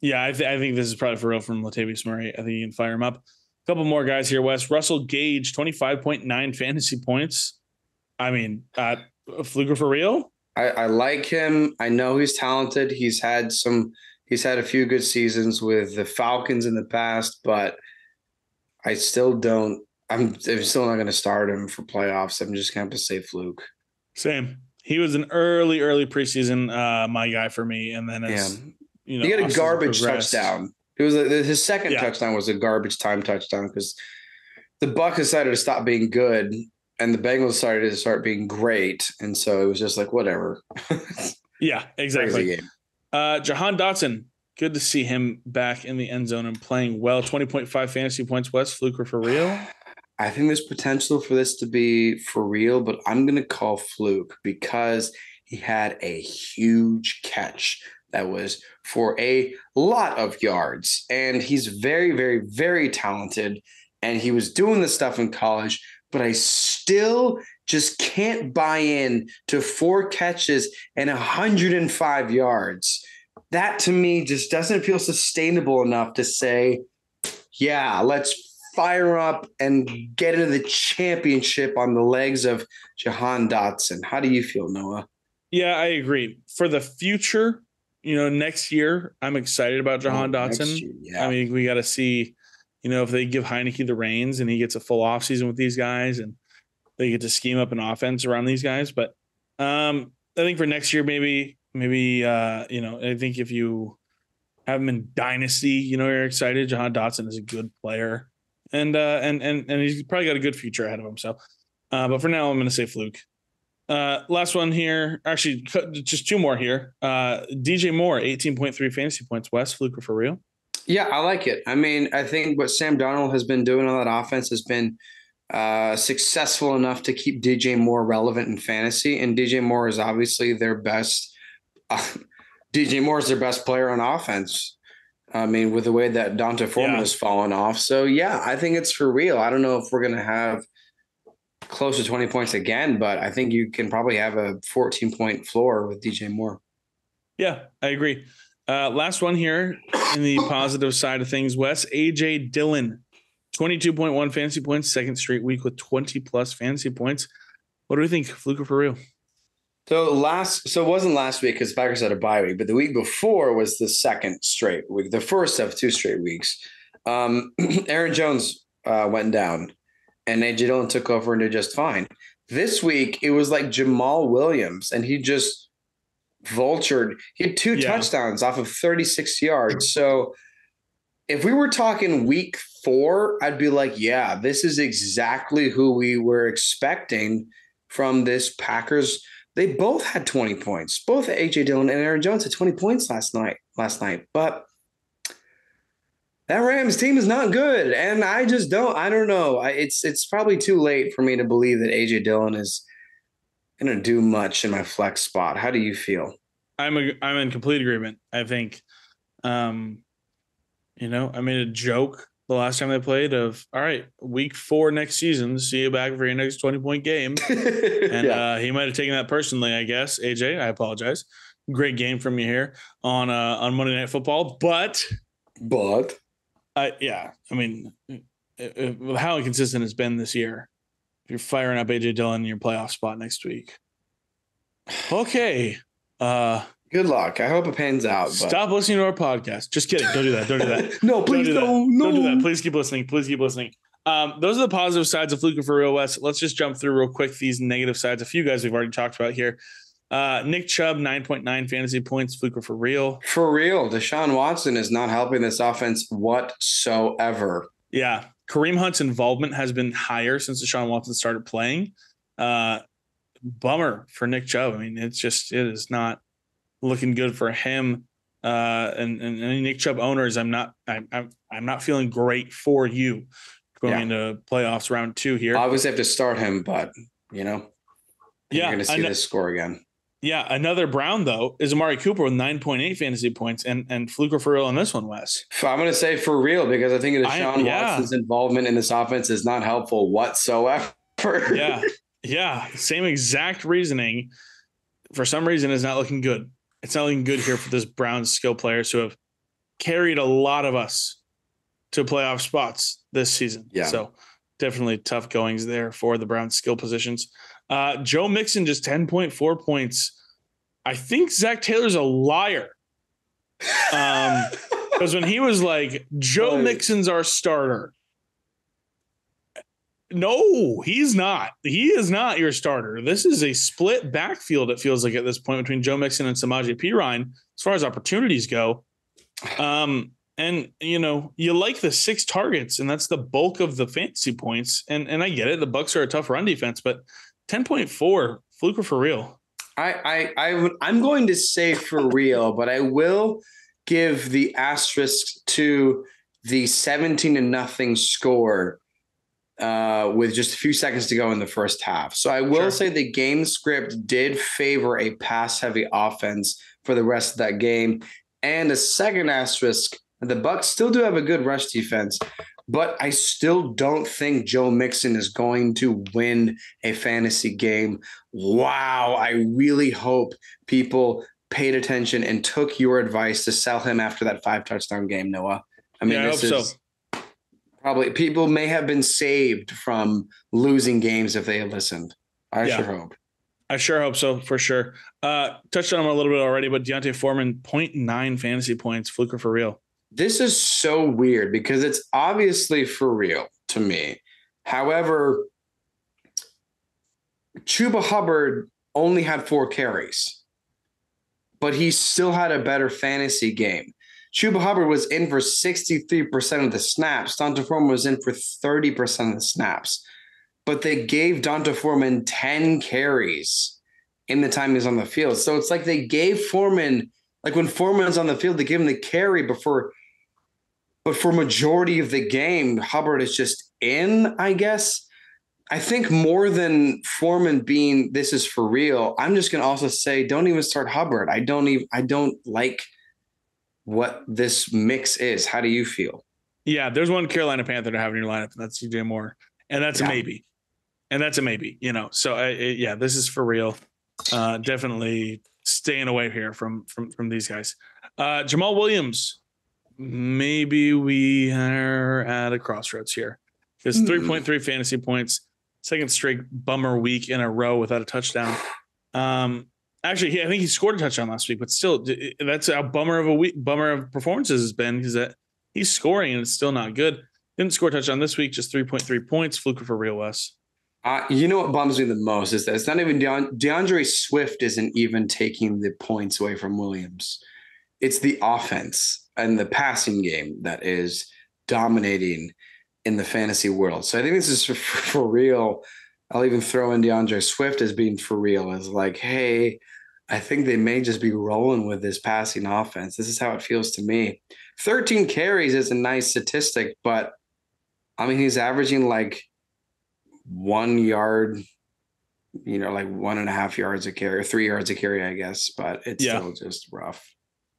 Yeah, I think this is probably for real from Latavius Murray. I think you can fire him up. A couple more guys here, Wes. Russell Gage, 25.9 fantasy points. I mean, Fluke for real? I like him. I know he's talented. He's had a few good seasons with the Falcons in the past, but I'm still not going to start him for playoffs. I'm just going to say Fluke. Same. He was an early preseason my guy for me, and then he had a garbage touchdown. It was his second touchdown was a garbage time touchdown because the Bucs decided to stop being good, and the Bengals decided to start being great, and so it was just like whatever. Yeah, exactly. Jahan Dotson. Good to see him back in the end zone and playing well. 20.5 fantasy points. Wes, Fluke for real? I think there's potential for this to be for real, but I'm going to call Fluke because he had a huge catch that was for a lot of yards. And he's very, very, very talented. And he was doing this stuff in college, but I still just can't buy in to 4 catches and 105 yards. That to me just doesn't feel sustainable enough to say, yeah, let's fire up and get into the championship on the legs of Jahan Dotson. How do you feel, Noah? Yeah, I agree. For the future, next year, I'm excited about Jahan Dotson. Year, yeah. I mean, we got to see, if they give Heineke the reins and he gets a full offseason with these guys and they get to scheme up an offense around these guys. But I think for next year, maybe, I think if you have him in dynasty, you're excited. Jahan Dotson is a good player, and he's probably got a good future ahead of him. So, but for now, I'm going to say Fluke. Last one here. Actually, just 2 more here. DJ Moore, 18.3 fantasy points. Wes, Fluke for real? Yeah, I like it. I mean, I think what Sam Darnold has been doing on that offense has been successful enough to keep DJ Moore relevant in fantasy. And DJ Moore is obviously their best. DJ Moore is their best player on offense. I mean, with the way that Dante Foreman has fallen off. So, yeah, I think it's for real. I don't know if we're going to have close to 20 points again, but I think you can probably have a 14-point floor with DJ Moore. Yeah, I agree. Last one here in the positive side of things, Wes. AJ Dillon, 22.1 fantasy points, second straight week with 20-plus fantasy points. What do we think, Fluke or for real? So it wasn't last week because Packers had a bye week, but the week before was the second straight week, the first of 2 straight weeks. Aaron Jones went down, and AJ Dillon took over and did just fine. This week, it was like Jamal Williams, and he just vultured. He had 2 touchdowns off of 36 yards. So if we were talking week 4, I'd be like, yeah, this is exactly who we were expecting from this Packers. They both had 20 points. Both AJ Dillon and Aaron Jones had 20 points last night. But that Rams team is not good. And I don't know. It's probably too late for me to believe that AJ Dillon is going to do much in my flex spot. How do you feel? I'm in complete agreement. I think, I made a joke the last time they played of, all right, week 4 next season, see you back for your next 20-point game. And he might have taken that personally, I guess. AJ, I apologize. Great game from you here on Monday Night Football. But I mean, how inconsistent it's been this year. If you're firing up AJ Dillon in your playoff spot next week. Okay. Good luck. I hope it pans out. Stop listening to our podcast. Just kidding. Don't do that. Don't do that. No, please don't. Don't do that. Please keep listening. Those are the positive sides of Fluke for real, Wes. Let's just jump through real quick these negative sides. A few guys we've already talked about here. Nick Chubb, 9.9 fantasy points. Fluke for real. For real. Deshaun Watson is not helping this offense whatsoever. Yeah. Kareem Hunt's involvement has been higher since Deshaun Watson started playing. Bummer for Nick Chubb. I mean, it is not looking good for him. And Nick Chubb owners, I'm not feeling great for you going into playoffs round 2 here. I always have to start him, but you're going to see this score again. Yeah, another Brown though is Amari Cooper with 9.8 fantasy points and Fluke for real on this one, Wes. I'm going to say for real because I think Deshaun Watson's involvement in this offense is not helpful whatsoever. Yeah, same exact reasoning. For some reason, it's not looking good. It's not looking good here for this Browns skill players who have carried a lot of us to playoff spots this season. Yeah. So definitely tough goings there for the Browns skill positions. Joe Mixon just 10.4 points. I think Zach Taylor's a liar. Because when he was like, Joe Mixon's our starter. No, he's not. He is not your starter. This is a split backfield, it feels like at this point, between Joe Mixon and Samaje Perine as far as opportunities go. And, you like the 6 targets, and that's the bulk of the fantasy points. And I get it. The Bucs are a tough run defense, but 10.4, Fluke for real. I'm going to say for real, but I will give the asterisk to the 17-0 score with just a few seconds to go in the first half. So I will say the game script did favor a pass-heavy offense for the rest of that game. And a second asterisk, the Bucs still do have a good rush defense, but I still don't think Joe Mixon is going to win a fantasy game. Wow. I really hope people paid attention and took your advice to sell him after that 5-touchdown game, Noah. I mean, I hope so. Probably people may have been saved from losing games if they had listened. I sure hope so, for sure. Touched on him a little bit already, but Deontay Foreman, 0.9 fantasy points, fluke or for real? This is so weird because it's obviously for real to me. However, Chuba Hubbard only had 4 carries, but he still had a better fantasy game. Chuba Hubbard was in for 63% of the snaps. D'Onta Foreman was in for 30% of the snaps. But they gave D'Onta Foreman 10 carries in the time he was on the field. So it's like they gave Foreman, like when Foreman's on the field, they give him the carry, but for majority of the game, Hubbard is just in, I guess. I think more than Foreman being this is for real, I'm just going to also say don't even start Hubbard. I don't like what this mix is. How do you feel? Yeah, there's one Carolina Panther to have in your lineup, and that's CJ Moore. And that's a maybe. So this is for real. Definitely staying away here from these guys. Jamal Williams, maybe we are at a crossroads here. Because 3.3 fantasy points, second straight bummer week in a row without a touchdown. Actually, I think he scored a touchdown last week, but still, that's a bummer of performances has been, because that he's scoring and it's still not good. Didn't score a touchdown this week, just 3.3 points. Fluke for real, Wes. You know what bums me the most is that it's not even DeAndre Swift isn't even taking the points away from Williams. It's the offense and the passing game that is dominating in the fantasy world. So I think this is for real. I'll even throw in DeAndre Swift as being for real, as like, hey, I think they may just be rolling with this passing offense. This is how it feels to me. 13 carries is a nice statistic, but I mean, he's averaging like 1 yard, like 1.5 yards a carry, or 3 yards a carry, I guess, but it's still just rough.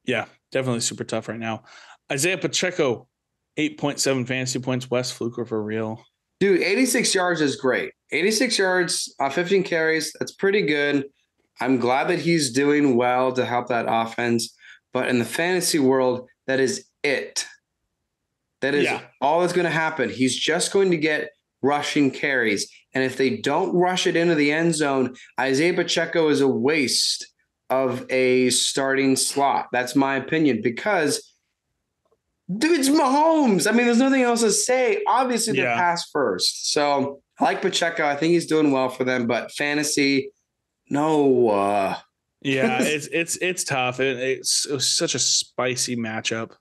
Yeah, definitely super tough right now. Isaiah Pacheco, 8.7 fantasy points. Wes, fluke for real? Dude, 86 yards is great. 86 yards, 15 carries, that's pretty good. I'm glad that he's doing well to help that offense. But in the fantasy world, that is it. That is all that's going to happen. He's just going to get rushing carries. And if they don't rush it into the end zone, Isaiah Pacheco is a waste of a starting slot. That's my opinion, because dude, it's Mahomes. I mean, there's nothing else to say. Obviously, they're pass first. So I like Pacheco. I think he's doing well for them. But fantasy, no. It's tough. It was such a spicy matchup.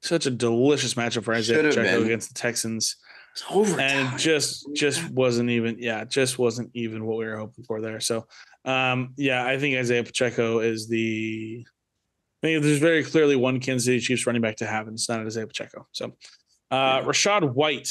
Such a delicious matchup for Isaiah Pacheco against the Texans. It's overtime. And just wasn't even what we were hoping for there. So I think Isaiah Pacheco is there's very clearly one Kansas City Chiefs running back to have, and it's not Isaiah Pacheco. So Rachaad White,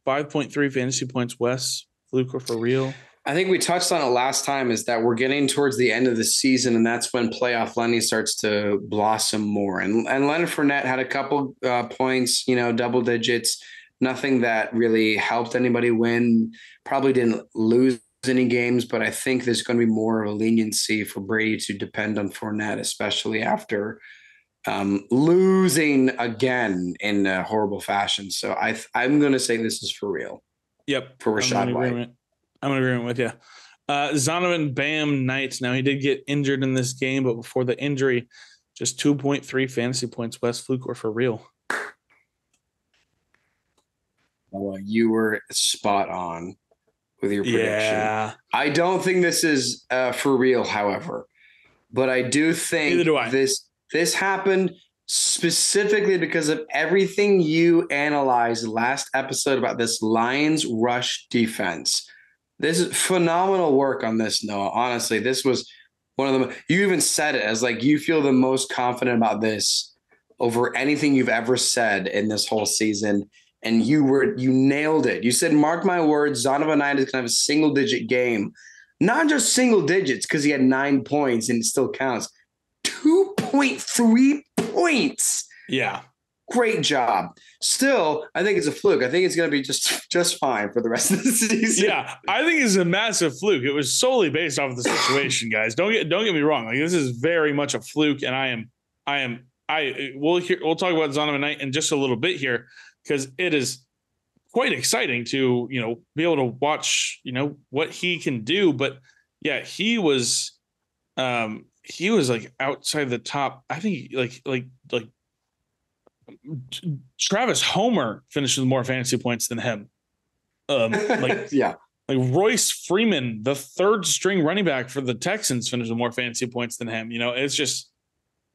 5.3 fantasy points. Wes, fluke for real? I think we touched on it last time, is that we're getting towards the end of the season, and that's when playoff Lenny starts to blossom more. And Leonard Fournette had a couple points, double digits, nothing that really helped anybody win. Probably didn't lose any games, but I think there's going to be more of a leniency for Brady to depend on Fournette, especially after losing again in a horrible fashion. So I'm going to say this is for real. Yep. For Rachaad White. I'm in agreement with you. Zonovan Bam Knight. Now, he did get injured in this game, but before the injury, just 2.3 fantasy points. Wes, fluke or for real? Well, you were spot on with your prediction. Yeah. I don't think this is for real, however, but I do think this happened specifically because of everything you analyzed last episode about this Lions rush defense. This is phenomenal work on this, Noah. Honestly, this was one of them. You even said it as like you feel the most confident about this over anything you've ever said in this whole season. And you nailed it. You said, mark my words, Zonovan Knight is going to have a single-digit game. Not just single digits, because he had 9 points and it still counts. 2.3 points. Yeah. Great job. Still, I think it's a fluke. I think it's going to be just fine for the rest of the season. Yeah, I think it's a massive fluke. It was solely based off of the situation, guys. Don't get me wrong. Like, this is very much a fluke, and we'll talk about Zonovan Knight in just a little bit here, because it is quite exciting to, be able to watch, what he can do. But yeah, he was like outside the top. I think like Travis Homer finished with more fantasy points than him. Yeah. Like Royce Freeman, the third string running back for the Texans, finished with more fantasy points than him. It's just,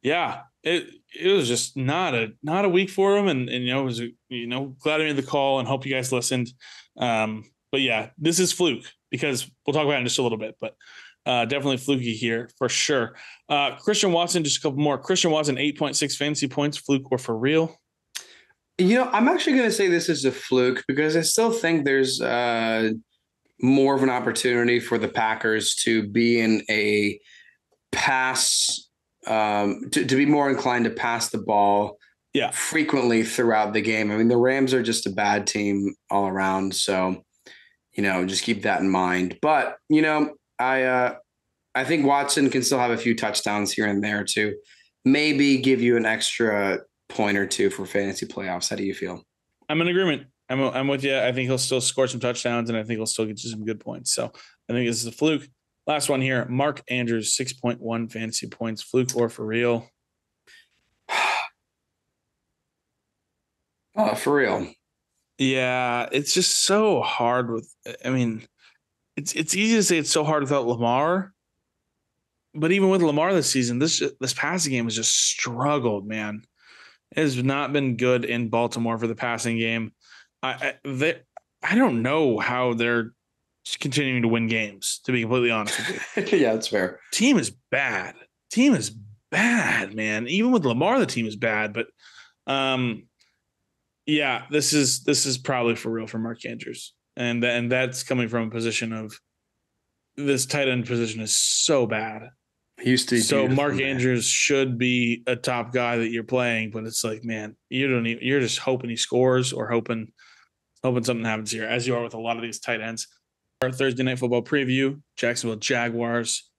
yeah, it was just not a week for him. And it was, glad I made the call and hope you guys listened. But yeah, this is fluke, because we'll talk about it in just a little bit, but definitely fluky here for sure. Christian Watson, just a couple more. Christian Watson, 8.6 fantasy points, fluke or for real? I'm actually going to say this is a fluke, because I still think there's more of an opportunity for the Packers to be in a pass, to be more inclined to pass the ball frequently throughout the game. I mean, the Rams are just a bad team all around. So, just keep that in mind. But, I think Watson can still have a few touchdowns here and there to maybe give you an extra point or two for fantasy playoffs. How do you feel? I'm in agreement. I'm with you. I think he'll still score some touchdowns, and I think he'll still get you some good points. So I think this is a fluke. Last one here. Mark Andrews, 6.1 fantasy points, fluke or for real? For real. Yeah, it's just so hard it's easy to say it's so hard without Lamar. But even with Lamar this season, this passing game has just struggled, man. It has not been good in Baltimore for the passing game. I don't know how they're continuing to win games, to be completely honest with you. Yeah, that's fair. Team is bad, man. Even with Lamar, the team is bad. But yeah, this is probably for real for Mark Andrews. And that's coming from a position of, this tight end position is so bad. He used to be so Mark Andrews should be a top guy that you're playing, but it's like, man, you're just hoping he scores, or hoping something happens here, as you are with a lot of these tight ends. Our Thursday Night Football preview: Jacksonville Jaguars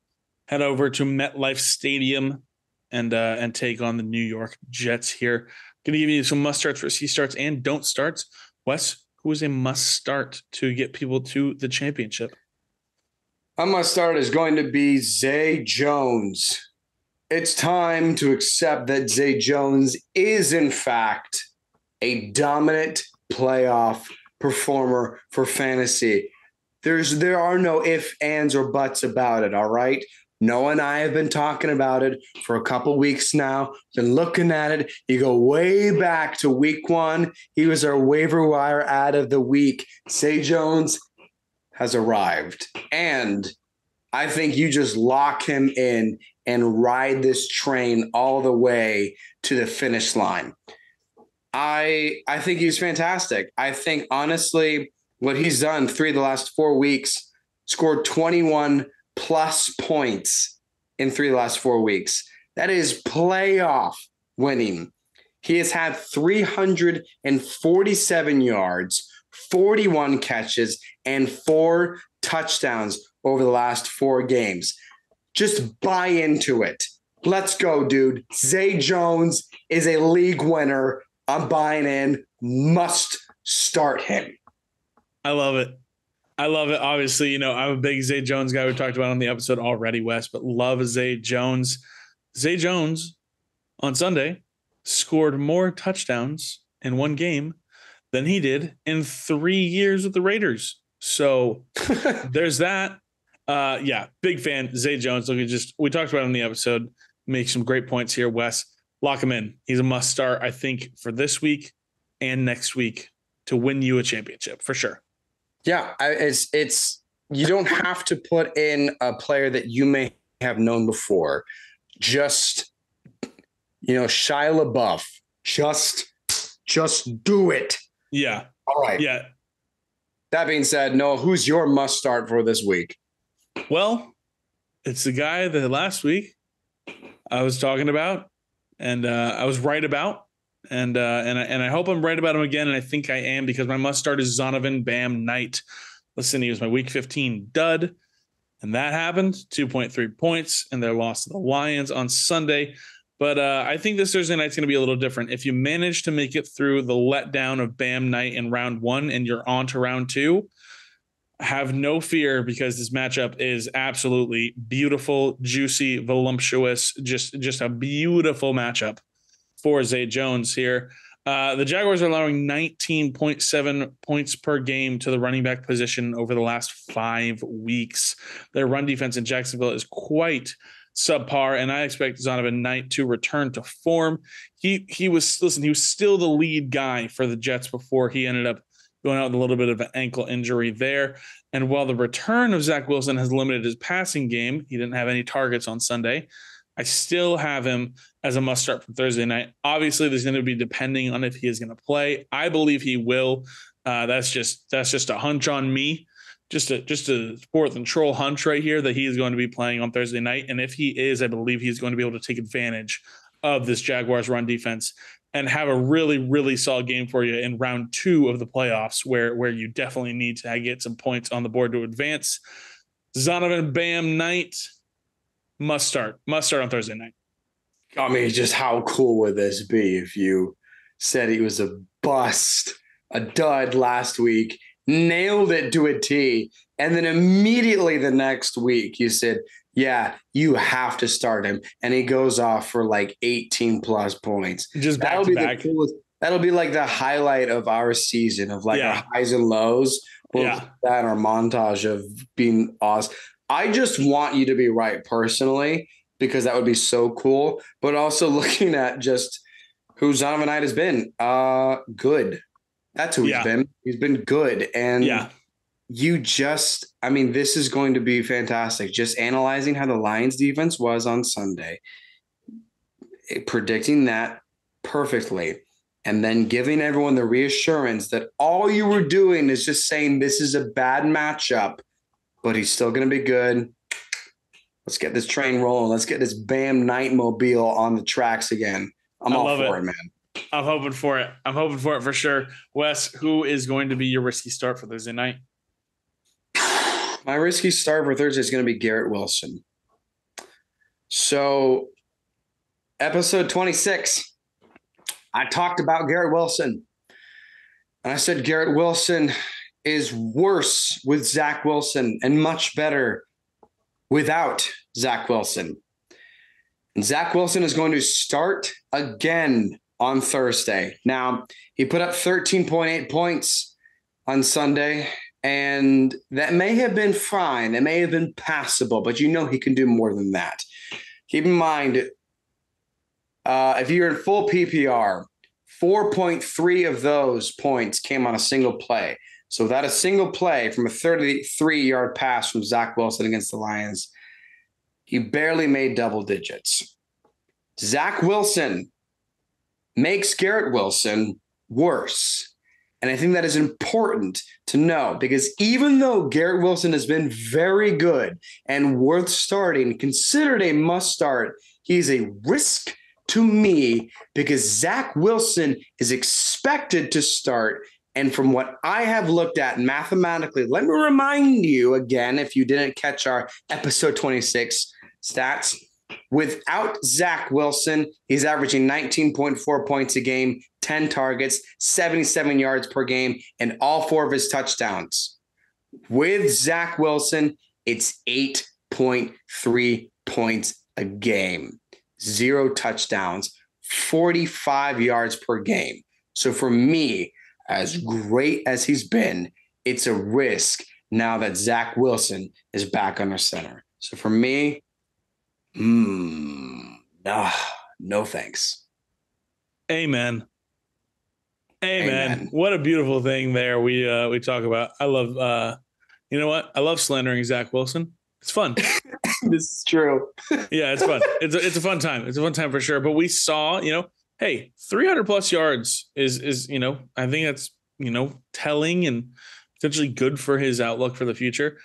head over to MetLife Stadium and take on the New York Jets here. Going to give you some must starts, C starts, and don't starts. Wes, who is a must start to get people to the championship? My must start is going to be Zay Jones. It's time to accept that Zay Jones is, in fact, a dominant playoff performer for fantasy. There are no ifs, ands, or buts about it, all right? Noah and I have been talking about it for a couple weeks now, been looking at it. You go way back to week 1. He was our waiver wire ad of the week. Zay Jones has arrived. And I think you just lock him in and ride this train all the way to the finish line. I think he's fantastic. I think, honestly, what he's done 3 of the last 4 weeks, scored 21 plus points in 3 of the last 4 weeks. That is playoff winning. He has had 347 yards, 41 catches, and 4 touchdowns over the last 4 games. Just buy into it. Let's go, dude. Zay Jones is a league winner. I'm buying in. Must start him. I love it. Obviously, I'm a big Zay Jones guy. We talked about on the episode already, Wes, but love Zay Jones. Zay Jones on Sunday scored more touchdowns in 1 game than he did in 3 years with the Raiders. So there's that. Yeah, big fan. Zay Jones. Look, we talked about it on the episode. Make some great points here, Wes. Lock him in. He's a must start, I think, for this week and next week to win you a championship for sure. Yeah, it's you don't have to put in a player that you may have known before. Just Shia LaBeouf. Just do it. Yeah. All right. Yeah. That being said, Noah, who's your must start for this week? Well, it's the guy that last week I was talking about and I was right about, And I hope I'm right about him again, and I think I am, because my must start is Zonovan Bam Knight. Listen, he was my week 15 dud, and that happened. 2.3 points, and their loss to the Lions on Sunday. But I think this Thursday night's going to be a little different. If you manage to make it through the letdown of Bam Knight in round 1 and you're on to round 2, have no fear, because this matchup is absolutely beautiful, juicy, voluptuous, just a beautiful matchup for Zay Jones here. The Jaguars are allowing 19.7 points per game to the running back position over the last 5 weeks. Their run defense in Jacksonville is quite subpar, and I expect Zonovan Knight to return to form. He was still the lead guy for the Jets before he ended up going out with a little bit of an ankle injury there. And while the return of Zach Wilson has limited his passing game, he didn't have any targets on Sunday, I still have him as a must start for Thursday night. Obviously, there's going to be depending on if he is going to play. I believe he will. That's just a hunch on me, just a fourth and troll hunch right here that he is going to be playing on Thursday night. And if he is, I believe he's going to be able to take advantage of this Jaguars run defense and have a really, really solid game for you in round 2 of the playoffs, where you definitely need to get some points on the board to advance. Zonovan Bam Knight, must start on Thursday night. I mean, just how cool would this be if you said he was a bust, a dud last week, nailed it to a T, and then immediately the next week you said, yeah, you have to start him, and he goes off for like 18 plus points. Just back to back. That'll be like the highlight of our season of like our highs and lows. That our montage of being awesome. I just want you to be right personally, because that would be so cool. But also looking at just who Zonovan Knight has been, good. That's who he's been. He's been good. And this is going to be fantastic. Just analyzing how the Lions defense was on Sunday, predicting that perfectly, and then giving everyone the reassurance that all you were doing is just saying this is a bad matchup, but he's still going to be good. Let's get this train rolling. Let's get this Bam Knight mobile on the tracks again. I'm all for it, man. I'm hoping for it. I'm hoping for it for sure. Wes, who is going to be your risky start for Thursday night? My risky start for Thursday is going to be Garrett Wilson. So, episode 26, I talked about Garrett Wilson. And I said Garrett Wilson is worse with Zach Wilson and much better without Zach Wilson. And Zach Wilson is going to start again on Thursday. Now, he put up 13.8 points on Sunday, and that may have been fine. It may have been passable, but you know he can do more than that. Keep in mind, if you're in full PPR, 4.3 of those points came on a single play. So without a single play from a 33-yard pass from Zach Wilson against the Lions, he barely made double digits. Zach Wilson makes Garrett Wilson worse. And I think that is important to know, because even though Garrett Wilson has been very good and worth starting, considered a must start, he's a risk to me because Zach Wilson is expected to start. And from what I have looked at mathematically, let me remind you again, if you didn't catch our episode 26 stats, without Zach Wilson, he's averaging 19.4 points a game, 10 targets, 77 yards per game, and all 4 of his touchdowns. With Zach Wilson, it's 8.3 points a game, 0 touchdowns, 45 yards per game. So for me, as great as he's been, it's a risk now that Zach Wilson is back under center. So for me, no thanks. Amen. What a beautiful thing there we talk about. I love you know what? I love slandering Zach Wilson. It's fun. This is true. Yeah, it's fun. It's a fun time. It's a fun time for sure. But we saw, hey, 300 plus yards is I think that's, telling and potentially good for his outlook for the future.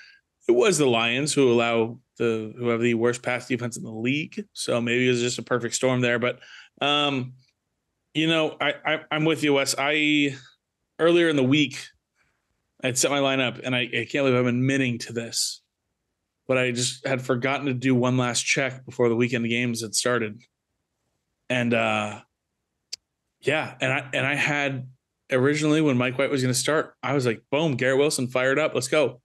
It was the Lions who have the worst pass defense in the league. So maybe it was just a perfect storm there. But I'm with you, Wes. Earlier in the week, I'd set my lineup, and I can't believe I'm admitting to this, but I just had forgotten to do one last check before the weekend games had started. And I had originally, when Mike White was going to start, I was like, boom, Garrett Wilson fired up, let's go.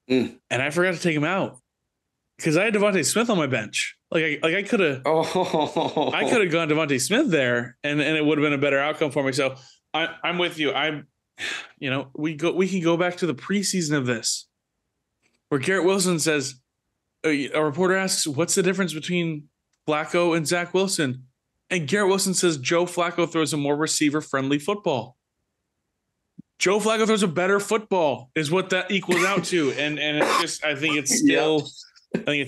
And I forgot to take him out because I had Devontae Smith on my bench. I could have gone Devontae Smith there, and it would have been a better outcome for me. So I'm with you. We can go back to the preseason of this, where Garrett Wilson says, a reporter asks, what's the difference between Flacco and Zach Wilson? And Garrett Wilson says Joe Flacco throws a more receiver-friendly football. Joe Flacco throws a better football is what that equals out to. And it's just, I think it's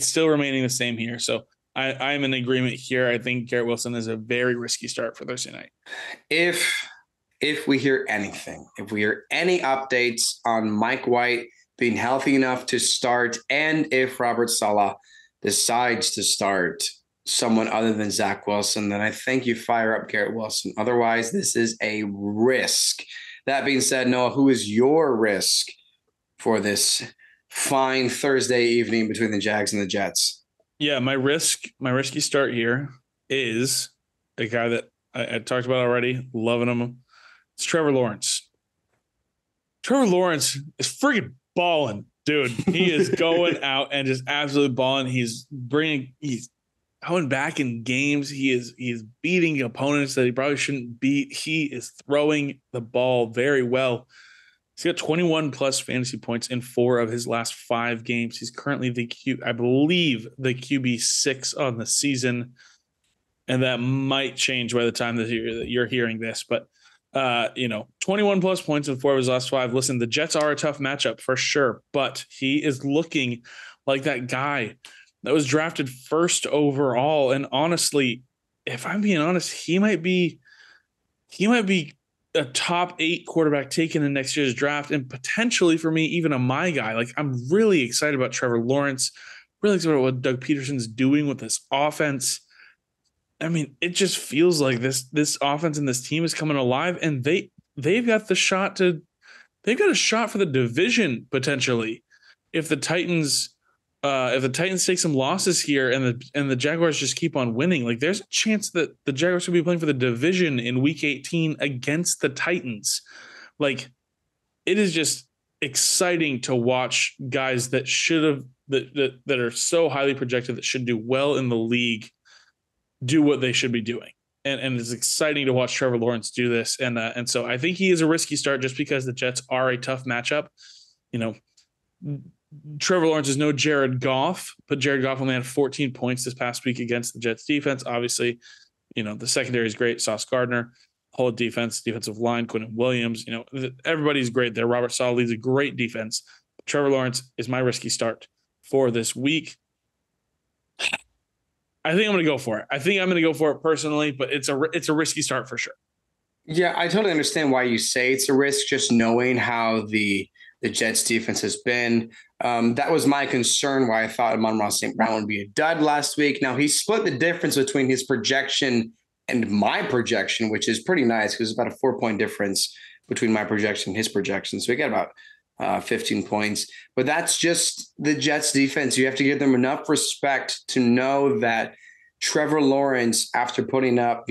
still remaining the same here. So I'm in agreement here. I think Garrett Wilson is a very risky start for Thursday night. If we hear anything, if we hear any updates on Mike White being healthy enough to start, and if Robert Saleh decides to start someone other than Zach Wilson, then I think you fire up Garrett Wilson. Otherwise, this is a risk. That being said, Noah, who is your risk for this fine Thursday evening between the Jags and the Jets? Yeah, my risky start here is a guy that I talked about already, loving him. It's Trevor Lawrence. Trevor Lawrence is freaking balling, dude. He is going out and just absolutely balling. He's going back in games. He's beating opponents that he probably shouldn't beat. He is throwing the ball very well. He's got 21 plus fantasy points in 4 of his last 5 games. He's currently the QB 6 on the season, and that might change by the time that you're hearing this. But 21 plus points in 4 of his last 5. Listen, the Jets are a tough matchup for sure, but he is looking like that guy that was drafted first overall. And honestly, if I'm being honest, he might be a top 8 quarterback taken in next year's draft, and potentially for me, even a my guy. Like, I'm really excited about Trevor Lawrence, really excited about what Doug Peterson's doing with this offense. I mean, it just feels like this offense and this team is coming alive, and they've got a shot for the division potentially. If the Titans take some losses here and the Jaguars just keep on winning, like, there's a chance that the Jaguars will be playing for the division in Week 18 against the Titans. Like, it is just exciting to watch guys that are so highly projected that should do well in the league do what they should be doing. And it's exciting to watch Trevor Lawrence do this. And so I think he is a risky start just because the Jets are a tough matchup. Trevor Lawrence is no Jared Goff, but Jared Goff only had 14 points this past week against the Jets defense. Obviously, the secondary is great. Sauce Gardner, whole defensive line, Quentin Williams, everybody's great there. Robert Saleh leads a great defense. Trevor Lawrence is my risky start for this week. I think I'm going to go for it. I think I'm going to go for it personally, but it's a risky start for sure. Yeah, I totally understand why you say it's a risk, just knowing how the Jets defense has been. That was my concern, why I thought Amon-Ra St. Brown would be a dud last week. Now, he split the difference between his projection and my projection, which is pretty nice because it's about a 4-point difference between my projection and his projection. So we got about 15 points. But that's just the Jets defense. You have to give them enough respect to know that Trevor Lawrence, after putting up,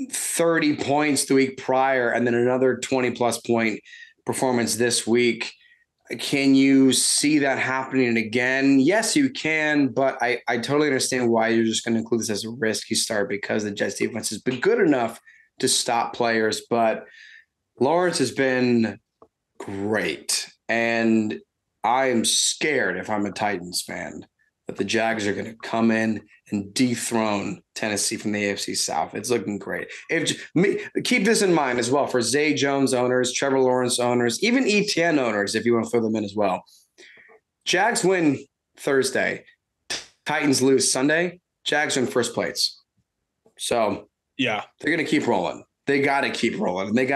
30 points the week prior and then another 20-plus point performance this week, can you see that happening again? Yes, you can, but I totally understand why you're just going to include this as a risky start, because the Jets defense has been good enough to stop players, but Lawrence has been great. And I am scared, if I'm a Titans fan, that the Jags are going to come in and dethrone Tennessee from the AFC South. It's looking great. Keep this in mind as well for Zay Jones owners, Trevor Lawrence owners, even ETN owners, if you want to throw them in as well. Jags win Thursday. Titans lose Sunday. Jags are in first place. So yeah, they're going to keep rolling. They got to keep rolling. They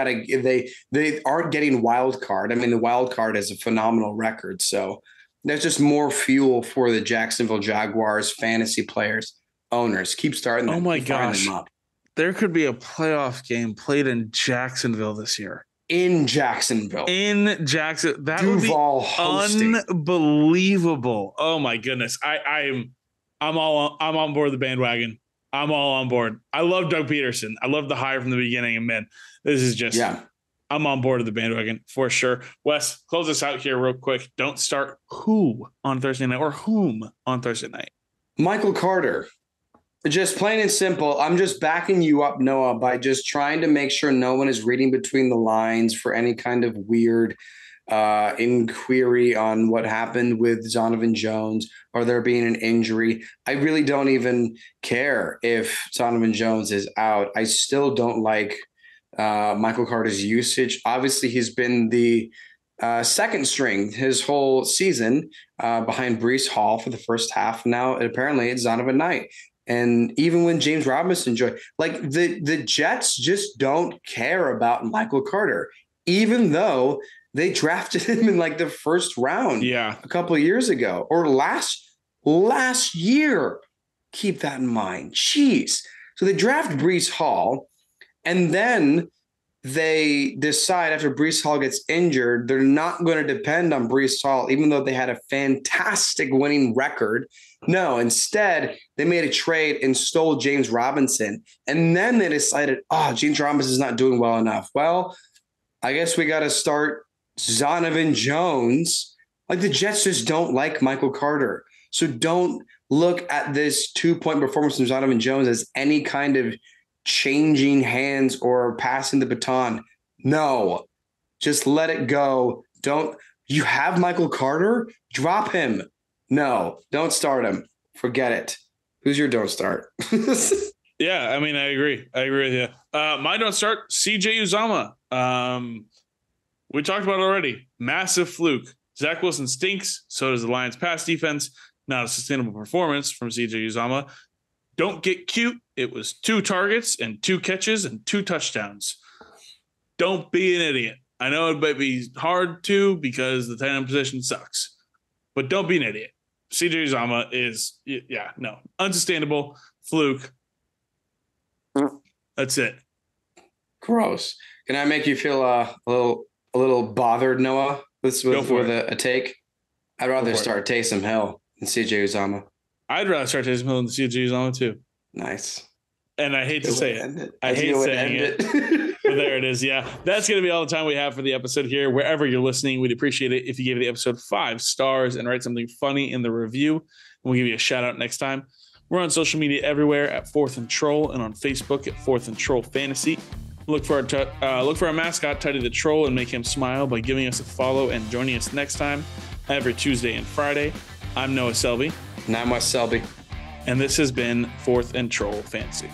aren't getting wild card. I mean, the wild card is a phenomenal record. So there's just more fuel for the Jacksonville Jaguars fantasy players, owners. Keep starting them. Oh my gosh. there could be a playoff game played in Jacksonville this year. In Jacksonville. That Duval would be hosting. Unbelievable. Oh my goodness. I'm on board the bandwagon. I'm all on board. I love Doug Peterson. I love the hire from the beginning. And man, this is just, I'm on board of the bandwagon for sure. Wes, close us out here real quick. Don't start who on Thursday night or whom on Thursday night. Michael Carter. Just plain and simple. I'm just backing you up, Noah, by just trying to make sure no one is reading between the lines for any kind of weird inquiry on what happened with Zonovan Jones or there being an injury. I really don't even care if Zonovan Jones is out. I still don't like Michael Carter's usage. Obviously, he's been the second string his whole season behind Breece Hall for the first half. Now, apparently, it's Zonovan Knight. And even when James Robinson joined, like the Jets just don't care about Michael Carter, even though they drafted him in like the first round a couple of years ago or last year. Keep that in mind. Jeez. So they draft Breece Hall and then they decide after Breece Hall gets injured, they're not going to depend on Breece Hall, even though they had a fantastic winning record. No, instead, they made a trade and stole James Robinson. And then they decided, James Robinson is not doing well enough. Well, I guess we got to start Zonovan Jones. Like the Jets just don't like Michael Carter. So don't look at this 2-point performance from Zonovan Jones as any kind of changing hands or passing the baton. No, just let it go. You have Michael Carter? Drop him. No, don't start him. Forget it. Who's your don't start? Yeah, I mean, I agree. I agree with you. My don't start, CJ Uzomah. We talked about it already. Massive fluke. Zach Wilson stinks. So does the Lions pass defense. Not a sustainable performance from CJ Uzomah. Don't get cute. It was 2 targets and 2 catches and 2 touchdowns. Don't be an idiot. I know it might be hard to because the tight end position sucks. But don't be an idiot. CJ Uzomah is, unsustainable. Fluke. That's it. Gross. Can I make you feel a little bothered, Noah, with a take? I'd rather start Taysom Hill than CJ Uzomah. I'd rather start Taysom Hill than CJ Uzomah too. Nice. And I hate to say it. I hate saying it. But there it is. Yeah. That's going to be all the time we have for the episode here. Wherever you're listening, we'd appreciate it if you gave the episode 5 stars and write something funny in the review. We'll give you a shout out next time. We're on social media everywhere at 4th and Troll and on Facebook at 4th and Troll Fantasy. Look for our mascot, Teddy the Troll, and make him smile by giving us a follow and joining us next time every Tuesday and Friday. I'm Noah Selby. And I'm Wes Selby. And this has been 4th and Troll Fantasy.